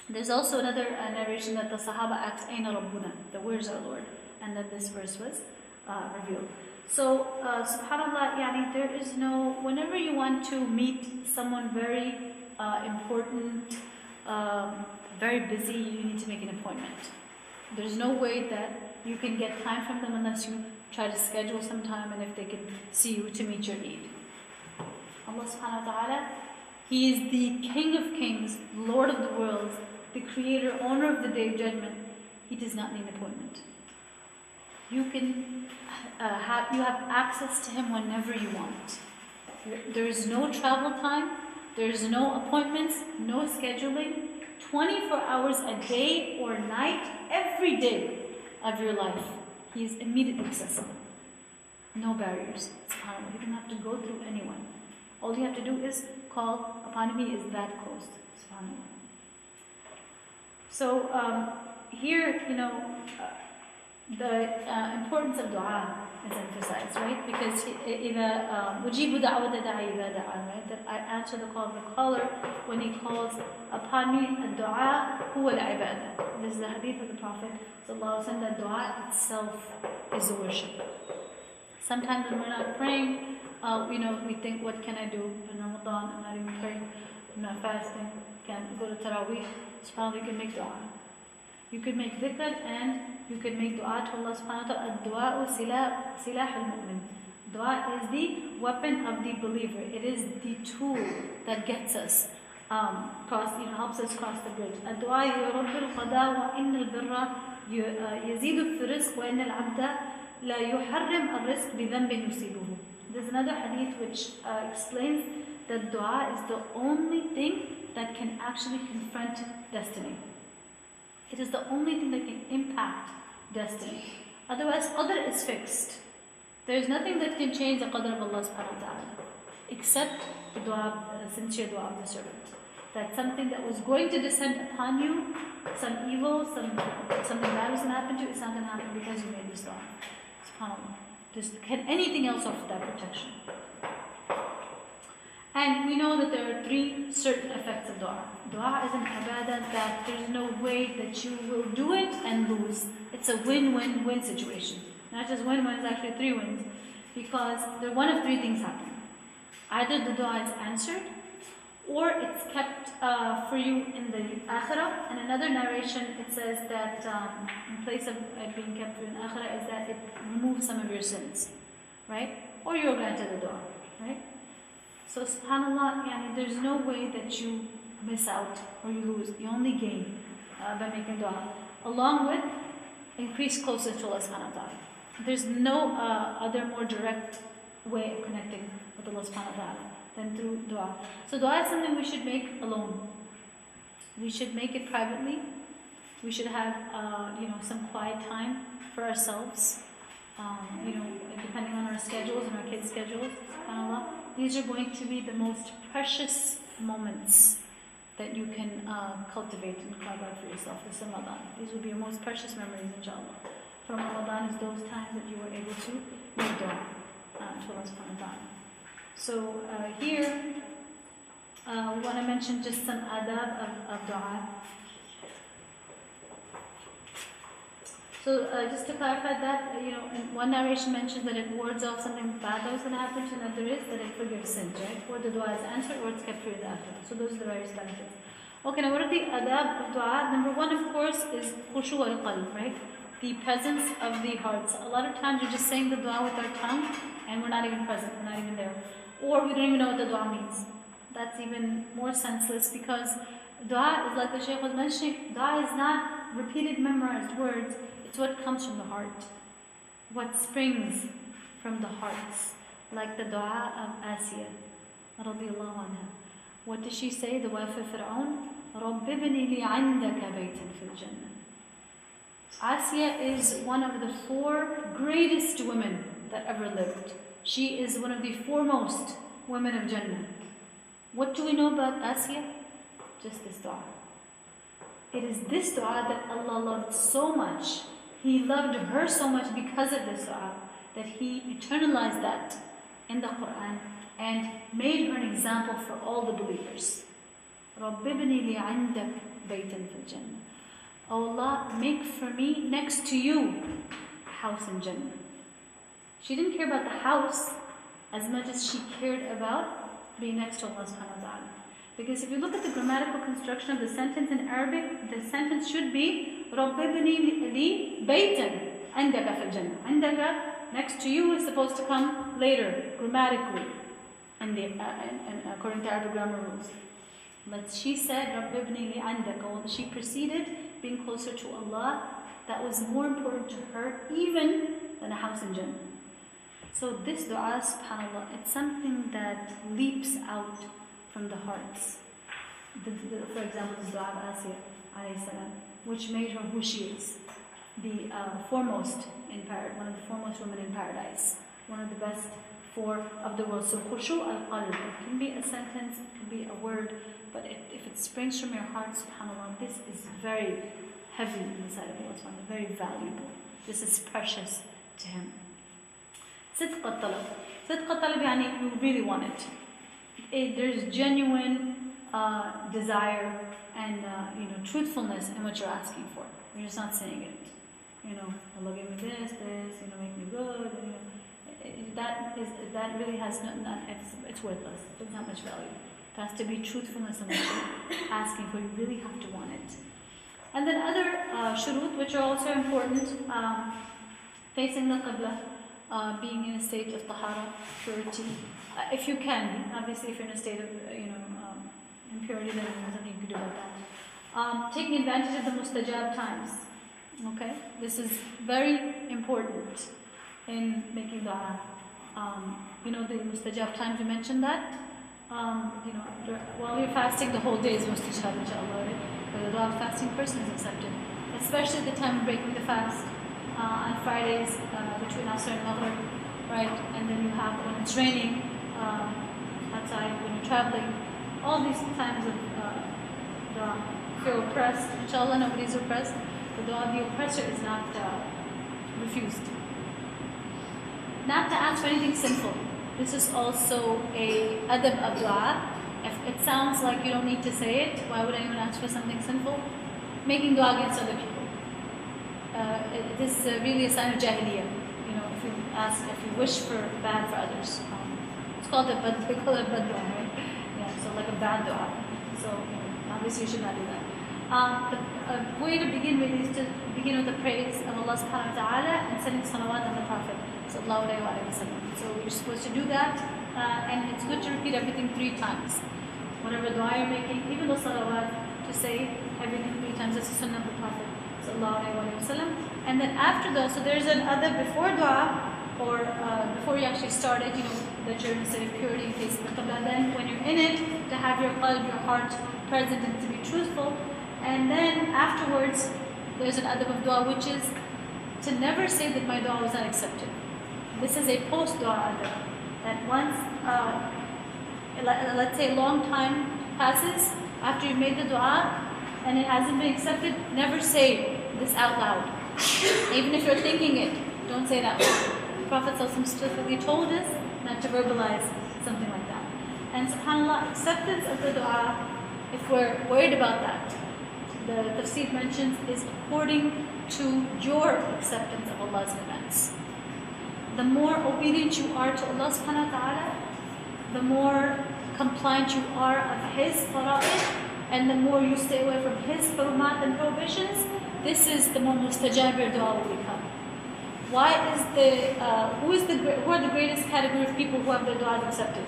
There's also another narration that the Sahaba asked, Aina Rabbuna, that where's our Lord? And then this verse was revealed. So, subhanAllah, yani, there is no, whenever you want to meet someone very important, very busy, you need to make an appointment. There's no way that you can get time from them unless you try to schedule some time and if they can see you to meet your need. Allah subhanahu wa ta'ala, He is the King of Kings, Lord of the worlds, the Creator, owner of the Day of Judgment. He does not need an appointment. You can you have access to Him whenever you want. There is no travel time. There is no appointments, no scheduling. 24 hours a day or night, every day of your life, He is immediately accessible. No barriers. SubhanAllah. You don't have to go through anyone. All you have to do is call upon Him. He is that close. SubhanAllah. So here, the importance of dua is emphasized, right? Because أُجِيبُ دَعْوَةَ دَاعِ إِذَا دَعَانِ, right? That I answer the call of the caller when he calls upon me. Dua huwa al-ibadah. This is the hadith of the Prophet sallallahu alaihi wasallam, that dua itself is a worship. Sometimes when we're not praying, we think, what can I do in Ramadan? I'm not even praying, I'm not fasting, can't go to Taraweeh. SubhanAllah, you can make dua. You could make dhikr and you could make dua to Allah subhanahu wa ta'ala. Dua silah al-mu'min. Dua is the weapon of the believer. It is the tool that gets us helps us cross the bridge. الدعاء يرد القضاء وإن البر يزيد في الرزق وإن العبد لا يحرم الرزق بذنب يصيبه. There's another hadith which explains that dua is the only thing that can actually confront destiny. It is the only thing that can impact destiny. Otherwise, qadr is fixed. There is nothing that can change the qadr of Allah subhanahu wa ta'ala except the dua, sincere dua of the servant. That something that was going to descend upon you, some evil, something bad was going to happen to you, it's not going to happen because you made this dua. SubhanAllah. Just can anything else offer that protection? And we know that there are 3 certain effects of dua. Dua is an ibadah that there's no way that you will do it and lose. It's a win-win-win situation. Not just win-win, it's actually 3 wins. Because one of 3 things happen. Either the dua is answered, or it's kept for you in the akhirah. And another narration, it says that in place of it being kept for you in akhirah is that it removes some of your sins, right? Or you're granted the dua, right? So subhanAllah, there's no way that you miss out or you lose. You only gain by making dua. Along with increase closeness to Allah subhanahu wa ta'ala. There's no other more direct way of connecting with Allah subhanahu wa ta'ala than through dua. So dua is something we should make alone. We should make it privately. We should have some quiet time for ourselves. Depending on our schedules and our kids' schedules, subhanAllah, these are going to be the most precious moments that you can cultivate and carve out for yourself this Ramadan. These will be your most precious memories, inshallah. From Ramadan is those times that you were able to make dua to Allah subhanahu wa ta'ala. So here, we want to mention just some adab of dua. So just to clarify that, in one narration mentions that it wards off something bad that was going to happen to another is that it forgives sins, right? Or the dua is answered, or it's kept for the akhirah. So those are the various benefits. Okay, now what are the adab of dua? Number 1, of course, is khushu al-qalb, right? The presence of the hearts. A lot of times we're just saying the dua with our tongue and we're not even present, we're not even there. Or we don't even know what the dua means. That's even more senseless because dua is like the Shaykh was mentioning, dua is not repeated memorized words, it's what comes from the heart. What springs from the hearts. Like the dua of Asiyah, radiyallahu anha. What did she say, the wife of Fir'aun? رَبِّ ابْنِ لِي عِنْدَكَ بَيْتًا فِي الْجَنَّةِ. Asiyah is one of the 4 greatest women that ever lived. She is one of the foremost women of Jannah. What do we know about Asiyah? Just this dua. It is this dua that Allah loved so much. He loved her so much because of this dua that He eternalized that in the Qur'an and made her an example for all the believers. رَبِّ ابْنِ لِي عِنْدَكَ بَيْتًا فِي الْجَنَّةِ. Oh Allah, make for me next to you a house in Jannah. She didn't care about the house as much as she cared about being next to Allah subhanahu wa ta'ala. Because if you look at the grammatical construction of the sentence in Arabic, the sentence should be رَبِّ ابْنِ لِي بَيْتًا عِنْدَكَ فِي الْجَنَّةِ. عِنْدَكَ, next to you, is supposed to come later, grammatically, and according to Arabic grammar rules. But she said, رَبِّ ابْنِ لِي عِنْدَكَ. She proceeded being closer to Allah. That was more important to her even than a house in Jannah. So this dua, subhanAllah, it's something that leaps out from the hearts. For example, this dua of Asiyah, alayhi salam, which made her who she is. The foremost in paradise, one of the foremost women in paradise. One of the best 4 of the world. So khushu al-qalb, it can be a sentence, it can be a word, but if it springs from your heart, subhanAllah, this is very heavy in the sight of Allah subhanahu, very valuable. This is precious to Him. Sidq al-talab. Sidq al-talab, yani you really want it. There's genuine desire and truthfulness in what you're asking for. You're just not saying it. Allah give me this, make me good. That really has it's worthless. It doesn't have much value. It has to be truthfulness in what you're asking for. You really have to want it. And then other shurut, which are also important, facing the qibla, being in a state of tahara, purity. If you can, obviously if you're in a state of, impurity, then there's nothing you can do about that. Taking advantage of the mustajab times. Okay, this is very important in making dua. The mustajab times, we mentioned that. While you're fasting, the whole day is mustajab, inshallah, right? But the dua of fasting person is accepted. Especially the time of breaking the fast on Fridays between Asr and Maghrib, right? And then you have when it's raining outside, when you're traveling, all these times of dua. If you're oppressed, inshallah, nobody's oppressed. The dua of the oppressor is not refused. Not to ask for anything sinful. This is also a adab of dua. If it sounds like you don't need to say it, why would anyone ask for something sinful? Making dua against other people. It is really a sign of jahiliyyah. If you wish for bad for others. It's called a bad dua, right? Yeah, so like a bad dua. So obviously you should not do that. The way to begin with is to begin with the praise of Allah subhanahu wa ta'ala and sending salawat on the Prophet sallallahu alayhi wa sallam. So you're supposed to do that, and it's good to repeat everything 3 times. Whatever dua you're making, even the salawat, to say everything 3 times. That's the sunnah of the Prophet sallallahu alayhi wa sallam. And then after dua, so there's an adab before dua, or before you actually start it, that you're in a state of purity in case of the qibla. Then when you're in it, to have your qalb, your heart present and to be truthful. And then afterwards, there's an adab of dua, which is to never say that my dua was not accepted. This is a post-dua adab. That once, let's say a long time passes after you've made the dua and it hasn't been accepted, never say this out loud. Even if you're thinking it, don't say it out loud. The Prophet specifically told us not to verbalize something like that. And subhanAllah, acceptance of the dua, if we're worried about that, the tafsir mentions, is according to your acceptance of Allah's commands. The more obedient you are to Allah subhanahu wa ta'ala, the more compliant you are of His fara'id, and the more you stay away from His hurumat and prohibitions, this is the more mustajab your dua will become. Why is who are the greatest category of people who have their du'as accepted?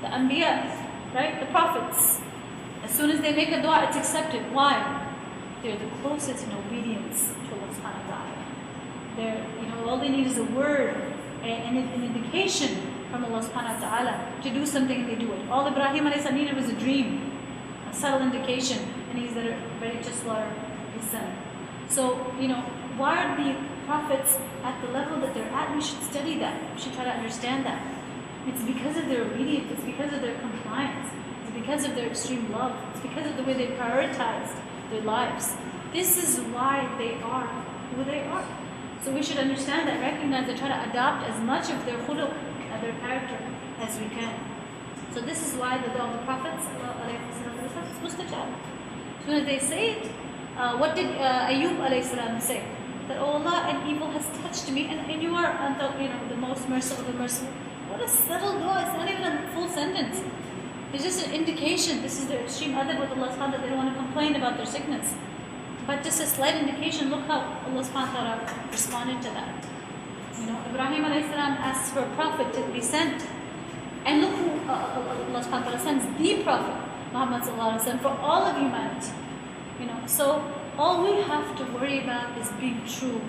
The anbiya, right? The prophets. As soon as they make a dua, it's accepted. Why? They're the closest in obedience to Allah subhanahu wa ta'ala. All they need is a word and an indication from Allah subhanahu wa ta'ala to do something, and they do it. All Ibrahim alayhi salam needed was a dream, a subtle indication, and he's there ready to slaughter his son. So, why are the prophets at the level that they're at? We should study that. We should try to understand that. It's because of their obedience. It's because of their compliance. It's because of their extreme love. It's because of the way they prioritized their lives. This is why they are who they are. So we should understand that, recognize and try to adopt as much of their khuluq, their character, as we can. So this is why the dua of the prophets is mustajab. So when they say it, what did Ayyub alayhi salam say? That, oh Allah, an evil has touched me, and you are the most merciful of the merciful. What a subtle dua! It's not even a full sentence. It's just an indication. This is their extreme adab with Allah subhanahu wa ta'ala, that they don't want to complain about their sickness. But just a slight indication, look how Allah subhanahu wa ta'ala responded to that. Ibrahim alayhi salam asks for a prophet to be sent. And look who Allah subhanahu wa ta'ala sends, the Prophet, Muhammad sallallahu alayhi wa sallam, for all of humanity. So all we have to worry about is being true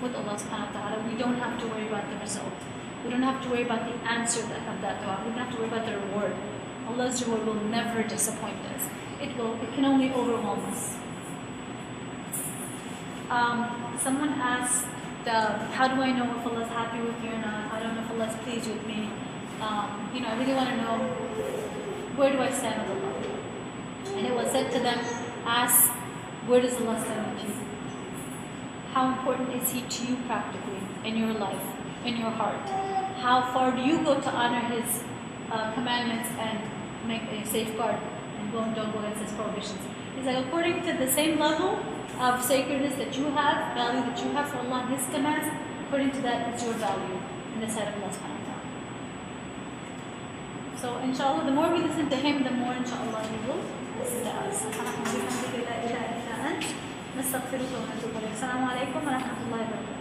with Allah subhanahu wa ta'ala. We don't have to worry about the result. We don't have to worry about the answer of that dua. We don't have to worry about the reward. Allah's reward will never disappoint us. It can only overwhelm us. Someone asked, how do I know if Allah's happy with me or not? I don't know if Allah's pleased with me. I really want to know, where do I stand with Allah? And it was said to them, ask, where does Allah stand with you? How important is He to you practically, in your life, in your heart? How far do you go to honor His commandments and make a safeguard and don't go against His prohibitions? It's like according to the same level of sacredness that you have, value that you have for Allah and His commands, according to that is your value in the sight of Allah subhanahu wa ta'ala. So inshallah, the more we listen to Him, the more inshallah He will listen to us. Assalamu alaikum wa rahmatullahi wa barakatuh.